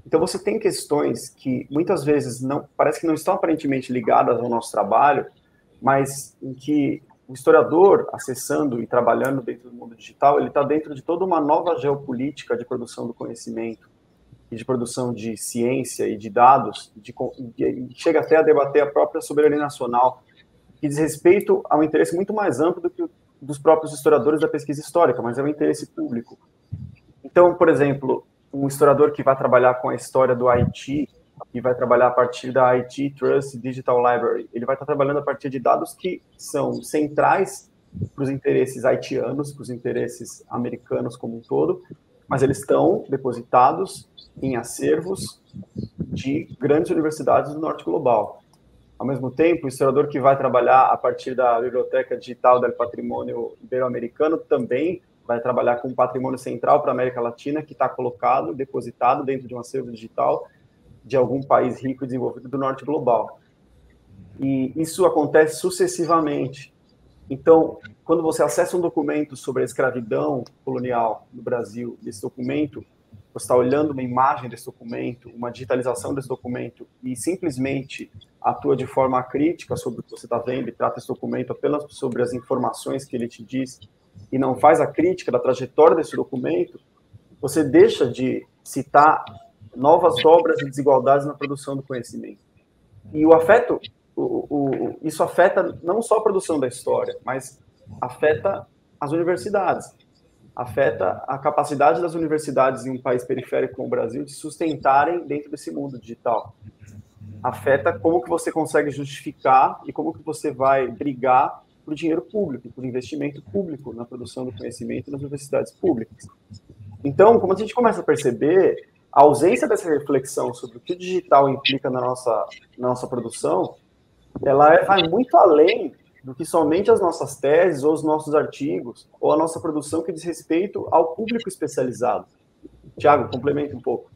Então você tem questões que muitas vezes parece que não estão aparentemente ligadas ao nosso trabalho, mas em que o historiador, acessando e trabalhando dentro do mundo digital, ele está dentro de toda uma nova geopolítica de produção do conhecimento, e de produção de ciência e de dados, e chega até a debater a própria soberania nacional, que diz respeito a um interesse muito mais amplo do que dos próprios historiadores da pesquisa histórica, mas é um interesse público. Então, por exemplo, um historiador que vai trabalhar com a história do Haiti, e vai trabalhar a partir da Haiti Trust Digital Library, ele vai estar trabalhando a partir de dados que são centrais para os interesses haitianos, para os interesses americanos como um todo, mas eles estão depositados em acervos de grandes universidades do norte global. Ao mesmo tempo, o historiador que vai trabalhar a partir da Biblioteca Digital do Patrimônio Ibero-Americano também vai trabalhar com um patrimônio central para a América Latina, que está colocado, depositado dentro de um acervo digital de algum país rico e desenvolvido do norte global. E isso acontece sucessivamente. Então, quando você acessa um documento sobre a escravidão colonial no Brasil, esse documento, você está olhando uma imagem desse documento, uma digitalização desse documento, e simplesmente atua de forma crítica sobre o que você está vendo e trata esse documento apenas sobre as informações que ele te diz, e não faz a crítica da trajetória desse documento, você deixa de citar novas dobras e desigualdades na produção do conhecimento. E isso afeta não só a produção da história, mas afeta as universidades, afeta a capacidade das universidades em um país periférico como o Brasil de sustentarem dentro desse mundo digital. Afeta como que você consegue justificar e como que você vai brigar por dinheiro público, por investimento público na produção do conhecimento nas universidades públicas. Então, como a gente começa a perceber, a ausência dessa reflexão sobre o que o digital implica na nossa produção, ela vai muito além do que somente as nossas teses ou os nossos artigos ou a nossa produção que diz respeito ao público especializado. Tiago, complementa um pouco.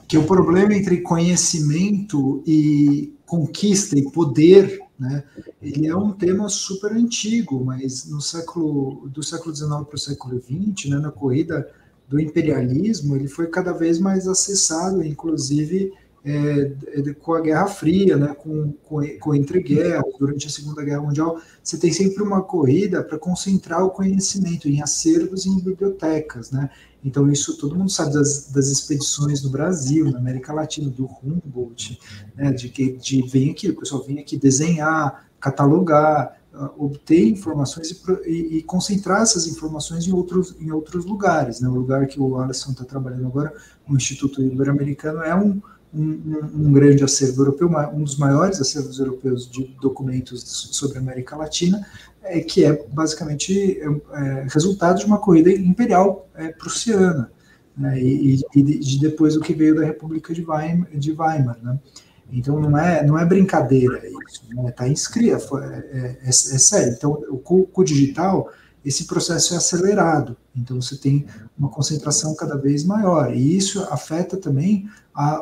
Que o problema entre conhecimento e conquista e poder, né, ele é um tema super antigo, mas do século XIX para o século XX, né, na corrida do imperialismo, ele foi cada vez mais acessado, inclusive com a Guerra Fria, né, com entre guerras, durante a Segunda Guerra Mundial, você tem sempre uma corrida para concentrar o conhecimento em acervos e em bibliotecas, né? Então, isso todo mundo sabe das expedições do Brasil, na América Latina, do Humboldt, né, de vem aqui, o pessoal vem aqui desenhar, catalogar, obter informações e concentrar essas informações em outros lugares. Né? O lugar que o Alisson está trabalhando agora, o Instituto Ibero-Americano, é um grande acervo europeu, um dos maiores acervos europeus de documentos sobre a América Latina, que é basicamente resultado de uma corrida imperial prussiana, né, e de depois o que veio da República de Weimar, né? Então não é brincadeira isso, né? Está inscrito, é sério. Então com o digital esse processo é acelerado, então você tem uma concentração cada vez maior, e isso afeta também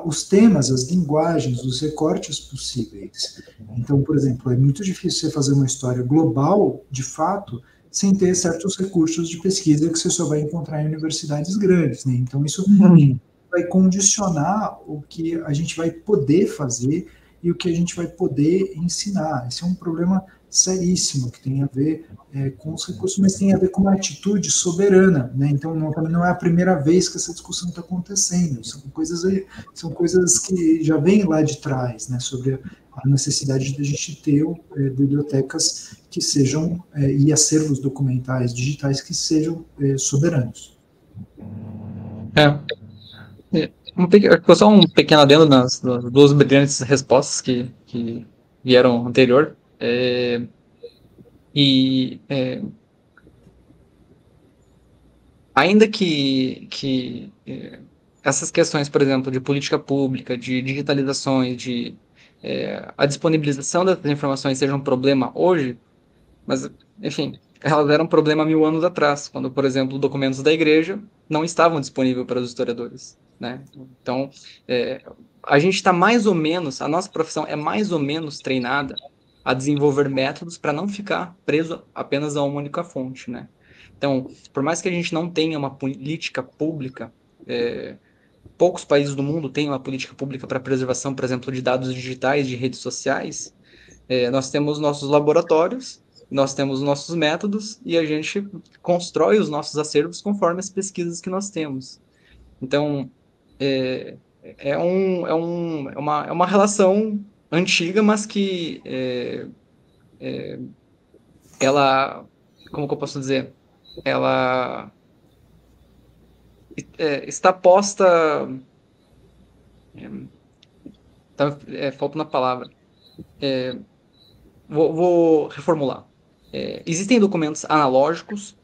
os temas, as linguagens, os recortes possíveis. Então, por exemplo, é muito difícil você fazer uma história global, de fato, sem ter certos recursos de pesquisa que você só vai encontrar em universidades grandes, né? Então, isso vai condicionar o que a gente vai poder fazer e o que a gente vai poder ensinar. Esse é um problema seríssimo, que tem a ver com os recursos, mas tem a ver com uma atitude soberana, né? Então, também não é a primeira vez que essa discussão está acontecendo, são coisas que já vêm lá de trás, né? Sobre a necessidade de a gente ter bibliotecas que sejam, e acervos documentais, digitais, que sejam soberanos. Só um pequeno adendo nas duas brilhantes respostas que vieram anterior. Ainda que essas questões, por exemplo, de política pública, de digitalizações, a disponibilização dessas informações seja um problema hoje, mas, enfim, elas eram um problema 1000 anos atrás, quando, por exemplo, documentos da igreja não estavam disponíveis para os historiadores, né? Então, a gente está mais ou menos, a nossa profissão é mais ou menos treinada a desenvolver métodos para não ficar preso apenas a uma única fonte, né? Então, por mais que a gente não tenha uma política pública, poucos países do mundo têm uma política pública para preservação, por exemplo, de dados digitais, de redes sociais, nós temos nossos laboratórios, nós temos nossos métodos e a gente constrói os nossos acervos conforme as pesquisas que nós temos. Então, é uma relação antiga, mas que ela, como que eu posso dizer, ela está posta, falta uma palavra, vou reformular. Existem documentos analógicos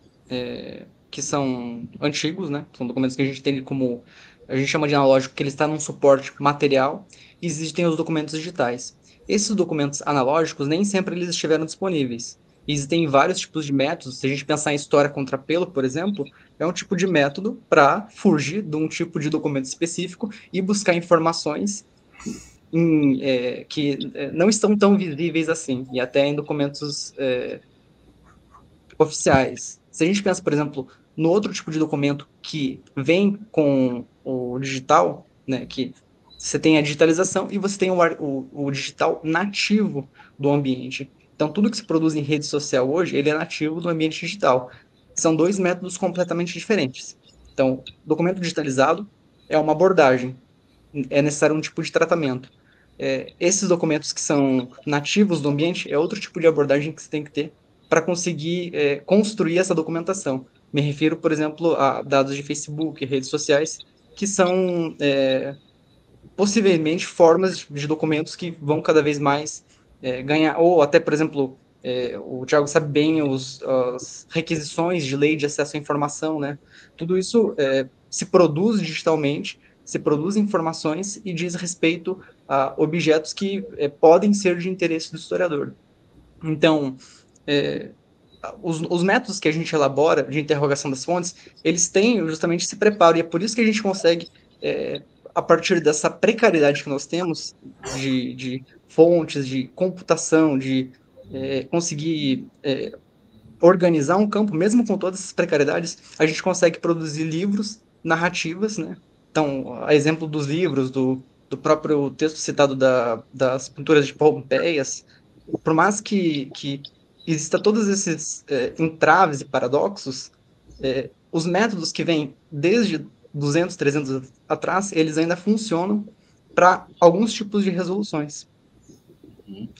que são antigos, né? São documentos que a gente tem como, a gente chama de analógico, que ele está num suporte material. E existem os documentos digitais. Esses documentos analógicos nem sempre eles estiveram disponíveis. Existem vários tipos de métodos. Se a gente pensar em história contrapelo, por exemplo, é um tipo de método para fugir de um tipo de documento específico e buscar informações que não estão tão visíveis assim, e até em documentos oficiais. Se a gente pensa, por exemplo, no outro tipo de documento que vem com o digital, né, que você tem a digitalização e você tem o digital nativo do ambiente. Então, tudo que se produz em rede social hoje, ele é nativo do ambiente digital. São dois métodos completamente diferentes. Então, documento digitalizado é uma abordagem, é necessário um tipo de tratamento. Esses documentos que são nativos do ambiente é outro tipo de abordagem que você tem que ter para conseguir construir essa documentação. Me refiro, por exemplo, a dados de Facebook, redes sociais, que são possivelmente formas de documentos que vão cada vez mais ganhar, ou até, por exemplo, o Thiago sabe bem as requisições de lei de acesso à informação, né? Tudo isso se produz digitalmente se produz informações e diz respeito a objetos que podem ser de interesse do historiador. Então, os métodos que a gente elabora de interrogação das fontes, eles têm justamente esse preparo, e é por isso que a gente consegue, a partir dessa precariedade que nós temos de fontes, de computação, de conseguir organizar um campo, mesmo com todas essas precariedades, a gente consegue produzir livros, narrativas, né? Então, a exemplo dos livros, do próprio texto citado das pinturas de Pompeias, por mais que exista todos esses entraves e paradoxos, os métodos que vêm desde 200, 300 atrás, eles ainda funcionam para alguns tipos de resoluções.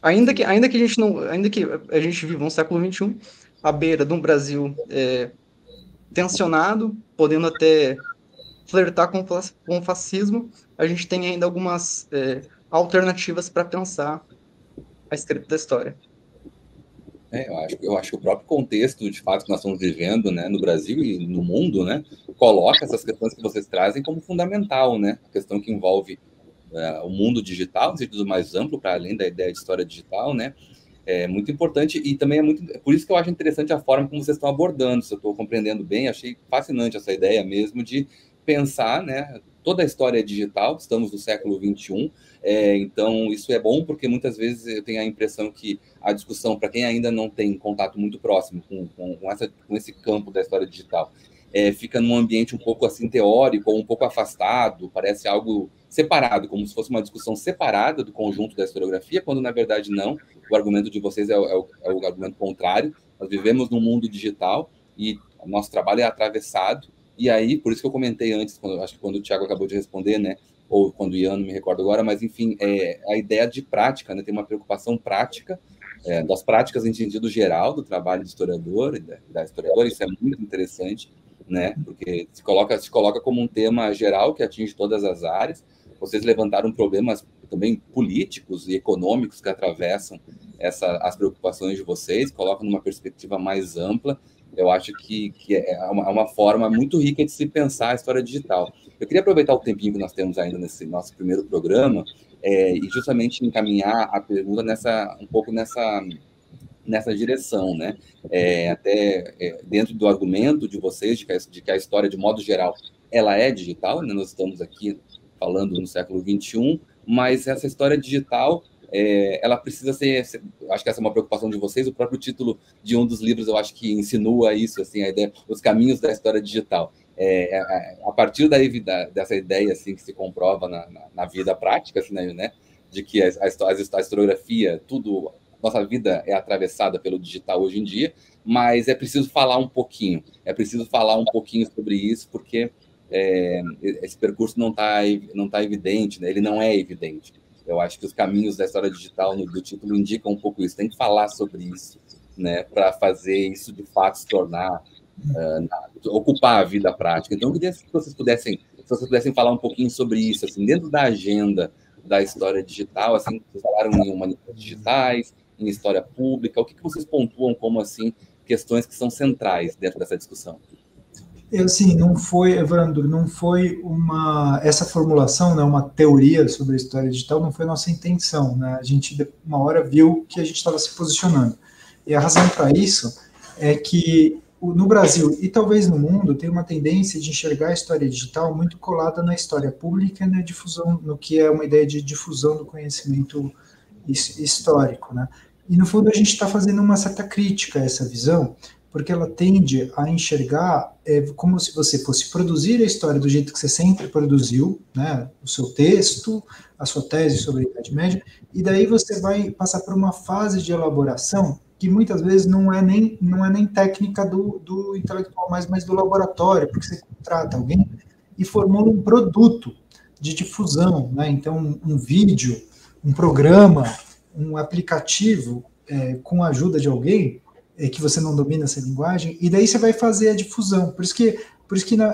Ainda que a gente viva um século XXI, à beira de um Brasil tensionado, podendo até flertar com o fascismo, a gente tem ainda algumas alternativas para pensar a escrita da história. Eu acho que o próprio contexto, de fato, que nós estamos vivendo, né, no Brasil e no mundo, né, coloca essas questões que vocês trazem como fundamental, né, a questão que envolve o mundo digital, no sentido mais amplo, para além da ideia de história digital, né, é muito importante, e também por isso que eu acho interessante a forma como vocês estão abordando, se eu estou compreendendo bem, achei fascinante essa ideia mesmo de pensar, né, toda a história digital, estamos no século XXI, então isso é bom porque muitas vezes eu tenho a impressão que a discussão, para quem ainda não tem contato muito próximo com esse campo da história digital, fica num ambiente um pouco assim teórico, ou um pouco afastado, parece algo separado, como se fosse uma discussão separada do conjunto da historiografia, quando na verdade não. O argumento de vocês é o argumento contrário. Nós vivemos num mundo digital e o nosso trabalho é atravessado. E aí, por isso que eu comentei antes, acho que quando o Thiago acabou de responder, né, ou quando o Ian, não me recordo agora, mas enfim, a ideia de prática, né, tem uma preocupação prática, das práticas em sentido geral do trabalho do historiador e da historiadora, isso é muito interessante, né, porque se coloca como um tema geral que atinge todas as áreas. Vocês levantaram problemas também políticos e econômicos que atravessam as preocupações de vocês, colocam numa perspectiva mais ampla. Eu acho que é uma forma muito rica de se pensar a história digital. Eu queria aproveitar o tempinho que nós temos ainda nesse nosso primeiro programa e justamente encaminhar a pergunta um pouco nessa direção, né? Até dentro do argumento de vocês de que a história, de modo geral, ela é digital, né? Nós estamos aqui falando no século XXI, mas essa história digital, ela precisa ser, acho que essa é uma preocupação de vocês, o próprio título de um dos livros eu acho que insinua isso, assim, a ideia, os caminhos da história digital. A partir dessa ideia assim, que se comprova na vida prática, assim, né, de que a historiografia, nossa vida é atravessada pelo digital hoje em dia, mas é preciso falar um pouquinho sobre isso, porque esse percurso não está evidente, né? Ele não é evidente. Eu acho que os caminhos da história digital do título indicam um pouco isso. Tem que falar sobre isso, né? Para fazer isso de fato se tornar ocupar a vida prática. Então, eu queria que vocês pudessem falar um pouquinho sobre isso, assim, dentro da agenda da história digital, assim, vocês falaram em humanidades digitais, em história pública, o que vocês pontuam como assim questões que são centrais dentro dessa discussão? Assim, não foi, Evandro, não foi essa formulação, né, uma teoria sobre a história digital, não foi nossa intenção, né? A gente, uma hora, viu que a gente estava se posicionando. E a razão para isso é que no Brasil, e talvez no mundo, tem uma tendência de enxergar a história digital muito colada na história pública e na difusão, no que é uma ideia de difusão do conhecimento histórico, né? E, no fundo, a gente está fazendo uma certa crítica a essa visão, porque ela tende a enxergar como se você fosse produzir a história do jeito que você sempre produziu, né, o seu texto, a sua tese sobre a Idade Média, e daí você vai passar por uma fase de elaboração que muitas vezes não é nem técnica do intelectual, mas do laboratório, porque você contrata alguém e formula um produto de difusão, né? Então um vídeo, um programa, um aplicativo com a ajuda de alguém que você não domina essa linguagem, e daí você vai fazer a difusão. Por isso que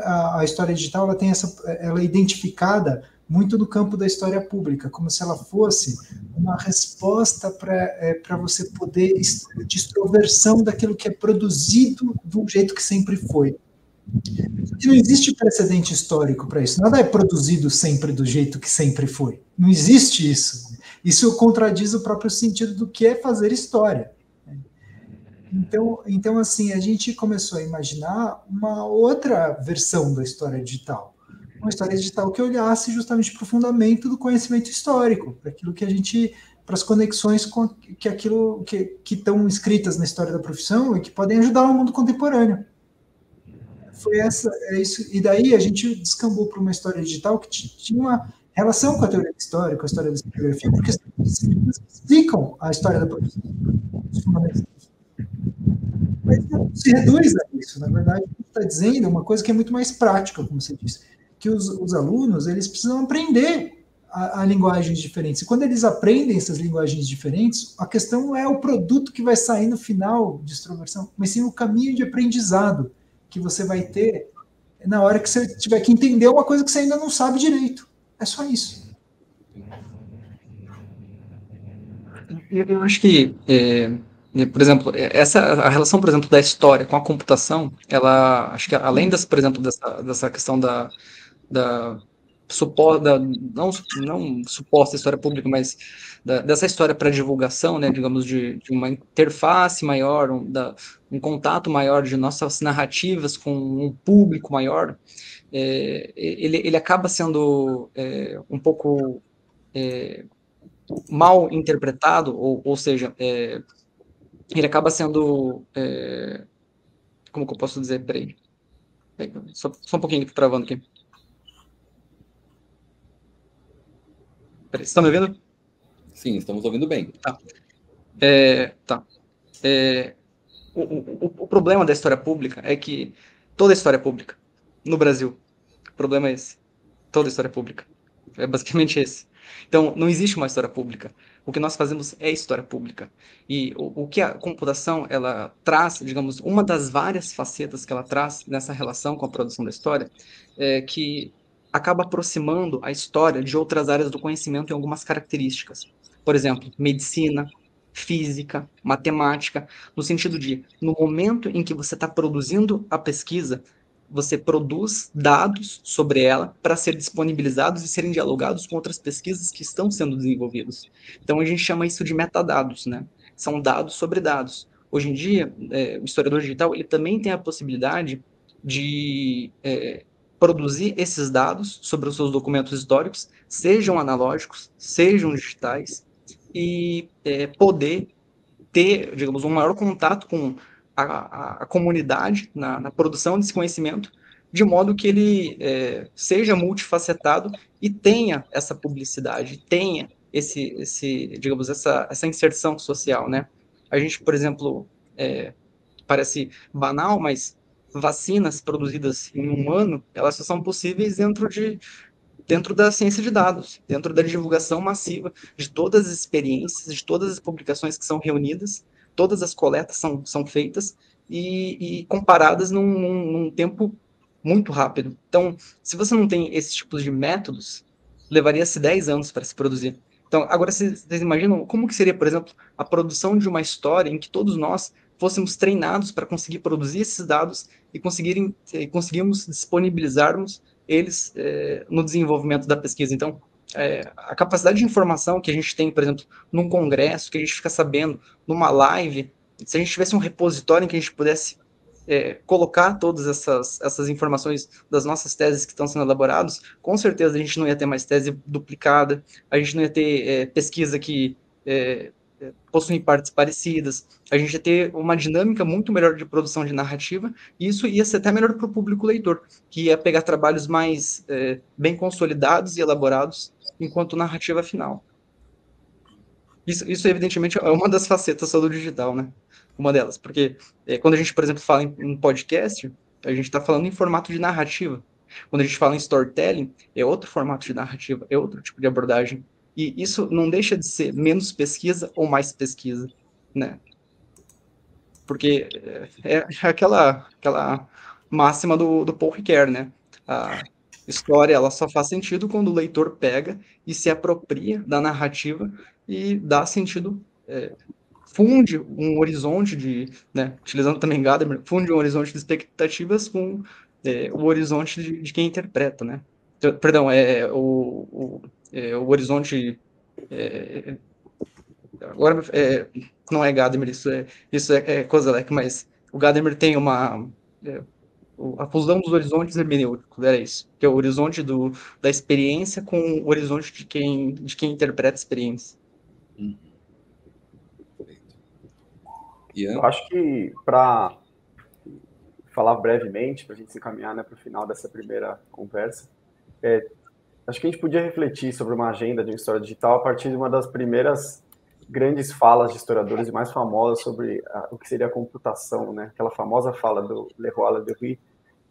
a história digital ela é identificada muito no campo da história pública, como se ela fosse uma resposta para você poder de extroversão daquilo que é produzido do jeito que sempre foi. E não existe precedente histórico para isso. Nada é produzido sempre do jeito que sempre foi. Não existe isso. Isso contradiz o próprio sentido do que é fazer história. Então, assim, a gente começou a imaginar uma outra versão da história digital. Uma história digital que olhasse justamente para o fundamento do conhecimento histórico, para aquilo que a gente, para as conexões com que aquilo que estão escritas na história da profissão e que podem ajudar o mundo contemporâneo. É isso. E daí a gente descambou para uma história digital que tinha uma relação com a teoria da história, com a história da historiografia, porque explicam a história da profissão, os fundamentos. Mas não se reduz a isso. Na verdade, a gente está dizendo uma coisa que é muito mais prática, como você disse, que os alunos eles precisam aprender a linguagens diferentes. E quando eles aprendem essas linguagens diferentes, a questão não é o produto que vai sair no final de extroversão, mas sim o caminho de aprendizado que você vai ter na hora que você tiver que entender uma coisa que você ainda não sabe direito. É só isso. Eu acho que, por exemplo, a relação, por exemplo, da história com a computação, ela, acho que além por exemplo, dessa questão da não suposta história pública, mas dessa história para divulgação, né, digamos, de uma interface maior, um contato maior de nossas narrativas com um público maior, ele acaba sendo um pouco mal interpretado, ou seja, ele acaba sendo, como que eu posso dizer, peraí, só um pouquinho que tô travando aqui. Peraí, vocês estão me ouvindo? Sim, estamos ouvindo bem. Tá. O problema da história pública é que toda história pública no Brasil, o problema é esse. Toda história pública. É basicamente esse. Então, não existe uma história pública. O que nós fazemos é história pública. E o que a computação, ela traz, digamos, uma das várias facetas que ela traz nessa relação com a produção da história, é que acaba aproximando a história de outras áreas do conhecimento em algumas características. Por exemplo, medicina, física, matemática, no sentido de, no momento em que você está produzindo a pesquisa, você produz dados sobre ela para ser disponibilizados e serem dialogados com outras pesquisas que estão sendo desenvolvidas. Então a gente chama isso de metadados, né? São dados sobre dados. Hoje em dia, o historiador digital ele também tem a possibilidade de produzir esses dados sobre os seus documentos históricos, sejam analógicos, sejam digitais, e poder ter, digamos, um maior contato com a comunidade na produção desse conhecimento, de modo que ele seja multifacetado e tenha essa publicidade, tenha digamos, essa inserção social, né? A gente, por exemplo, parece banal, mas vacinas produzidas em um ano, elas só são possíveis dentro da ciência de dados, dentro da divulgação massiva de todas as experiências, de todas as publicações que são reunidas, todas as coletas são feitas e comparadas num tempo muito rápido. Então, se você não tem esses tipos de métodos, levaria-se 10 anos para se produzir. Então, agora vocês imaginam como que seria, por exemplo, a produção de uma história em que todos nós fôssemos treinados para conseguir produzir esses dados e conseguirmos disponibilizarmos eles no desenvolvimento da pesquisa. Então, a capacidade de informação que a gente tem, por exemplo, num congresso, que a gente fica sabendo, numa live, se a gente tivesse um repositório em que a gente pudesse colocar todas essas informações das nossas teses que estão sendo elaboradas, com certeza a gente não ia ter mais tese duplicada, a gente não ia ter pesquisa que possuem partes parecidas, a gente ia ter uma dinâmica muito melhor de produção de narrativa, e isso ia ser até melhor para o público leitor, que ia pegar trabalhos mais bem consolidados e elaborados enquanto narrativa final. Isso evidentemente é uma das facetas do digital, né? Uma delas, porque quando a gente, por exemplo, fala em podcast, a gente está falando em formato de narrativa. Quando a gente fala em storytelling, é outro formato de narrativa, é outro tipo de abordagem. E isso não deixa de ser menos pesquisa ou mais pesquisa, né? Porque é aquela máxima do Paul Ricoeur, né? A história ela só faz sentido quando o leitor pega e se apropria da narrativa e dá sentido, funde um horizonte de, né, utilizando também Gadamer, funde um horizonte de expectativas com o horizonte de quem interpreta, né? Perdão, o horizonte... agora, não é Gadamer, isso é Kozelek, mas o Gadamer tem a fusão dos horizontes hermenêuticos, era isso, que é o horizonte da experiência com o horizonte de quem interpreta a experiência. Eu acho que, para falar brevemente, para a gente se encaminhar, né, para o final dessa primeira conversa, acho que a gente podia refletir sobre uma agenda de uma história digital a partir de uma das primeiras grandes falas de historiadores e mais famosas sobre o que seria a computação, né? Aquela famosa fala do Leroy Ladurie,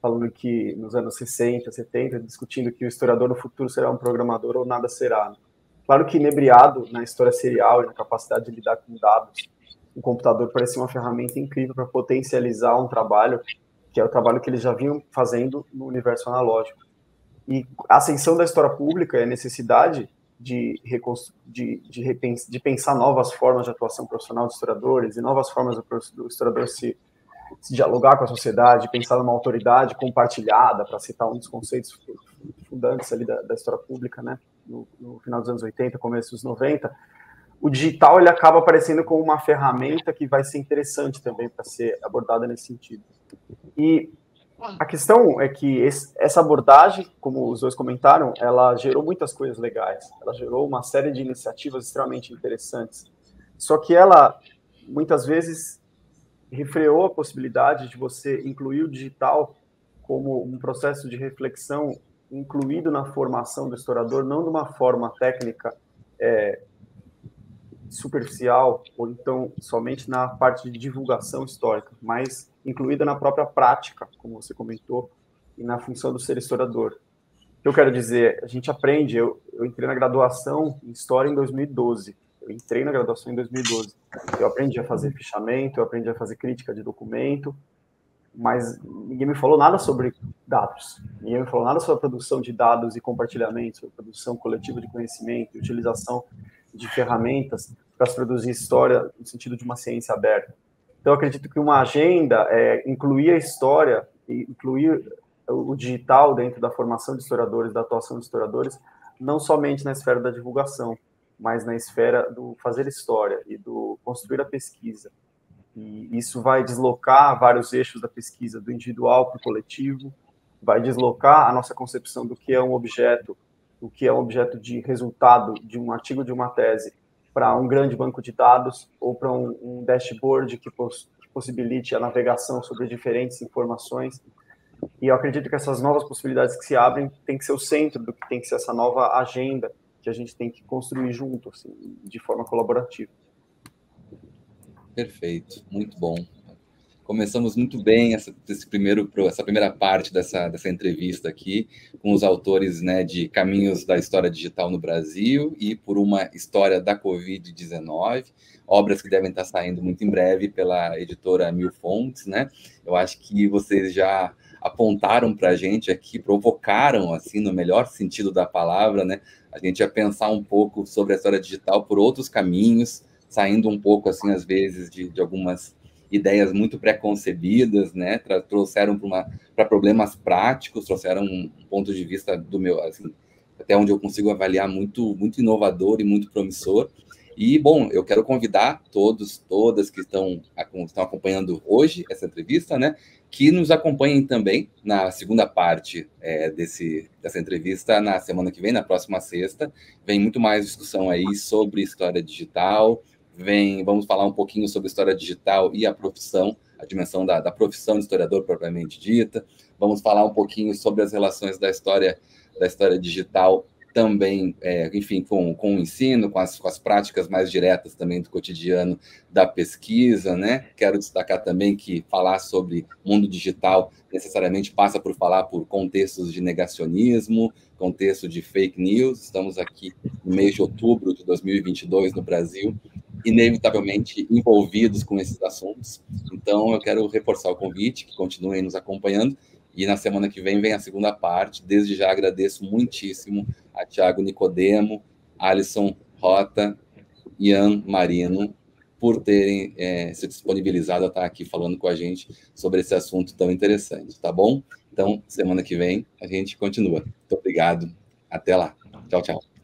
falando que nos anos 60, 70, discutindo que o historiador no futuro será um programador ou nada será. Claro que inebriado na história serial e na capacidade de lidar com dados, o computador parecia uma ferramenta incrível para potencializar um trabalho que é o trabalho que eles já vinham fazendo no universo analógico. E a ascensão da história pública e a necessidade de pensar novas formas de atuação profissional dos historiadores e novas formas do historiador se dialogar com a sociedade, pensar numa autoridade compartilhada, para citar um dos conceitos fundantes ali da história pública, né, no final dos anos 80, começo dos 90, o digital ele acaba aparecendo como uma ferramenta que vai ser interessante também para ser abordada nesse sentido. E a questão é que essa abordagem, como os dois comentaram, ela gerou muitas coisas legais. Ela gerou uma série de iniciativas extremamente interessantes. Só que ela, muitas vezes, refreou a possibilidade de você incluir o digital como um processo de reflexão incluído na formação do historiador, não de uma forma técnica superficial, ou então somente na parte de divulgação histórica, mas incluída na própria prática, como você comentou, e na função do ser historiador. O que eu quero dizer, a gente aprende, eu entrei na graduação em História em 2012, eu entrei na graduação em 2012, eu aprendi a fazer fichamento, eu aprendi a fazer crítica de documento, mas ninguém me falou nada sobre dados, ninguém me falou nada sobre a produção de dados e compartilhamento, sobre a produção coletiva de conhecimento, utilização de ferramentas para se produzir história no sentido de uma ciência aberta. Então, eu acredito que uma agenda incluir a história e incluir o digital dentro da formação de historiadores, da atuação de historiadores, não somente na esfera da divulgação, mas na esfera do fazer história e do construir a pesquisa. E isso vai deslocar vários eixos da pesquisa, do individual para o coletivo, vai deslocar a nossa concepção do que é um objeto, o que é um objeto de resultado de um artigo, de uma tese, para um grande banco de dados ou para um dashboard que possibilite a navegação sobre diferentes informações. E eu acredito que essas novas possibilidades que se abrem tem que ser o centro do que tem que ser essa nova agenda que a gente tem que construir junto, assim, de forma colaborativa. Perfeito, muito bom. Começamos muito bem essa primeira parte dessa entrevista aqui, com os autores, né, de Caminhos da História Digital no Brasil e Por uma História da Covid-19, obras que devem estar saindo muito em breve pela editora Mil Fontes, né? Eu acho que vocês já apontaram para a gente aqui, provocaram, assim, no melhor sentido da palavra, né, a gente a pensar um pouco sobre a história digital por outros caminhos, saindo um pouco, assim, às vezes, de algumas ideias muito preconcebidas, né? Trouxeram para problemas práticos, trouxeram um ponto de vista do meu, assim, até onde eu consigo avaliar muito inovador e muito promissor. E, bom, eu quero convidar todas que estão acompanhando hoje essa entrevista, né, que nos acompanhem também na segunda parte dessa entrevista na semana que vem, na próxima sexta. Vem muito mais discussão aí sobre história digital. Vamos falar um pouquinho sobre história digital e a profissão, a dimensão da profissão de historiador propriamente dita. Vamos falar um pouquinho sobre as relações da história digital também, enfim, com o ensino, com as práticas mais diretas também do cotidiano da pesquisa, né? Quero destacar também que falar sobre mundo digital necessariamente passa por falar por contextos de negacionismo, contexto de fake news. Estamos aqui no mês de outubro de 2022 no Brasil, inevitavelmente envolvidos com esses assuntos. Então, eu quero reforçar o convite, que continuem nos acompanhando, e na semana que vem a segunda parte. Desde já agradeço muitíssimo a Thiago Nicodemo, Alisson Rota, Ian Marino, por terem se disponibilizado a estar aqui falando com a gente sobre esse assunto tão interessante, tá bom? Então, semana que vem, a gente continua. Muito obrigado. Até lá. Tchau, tchau.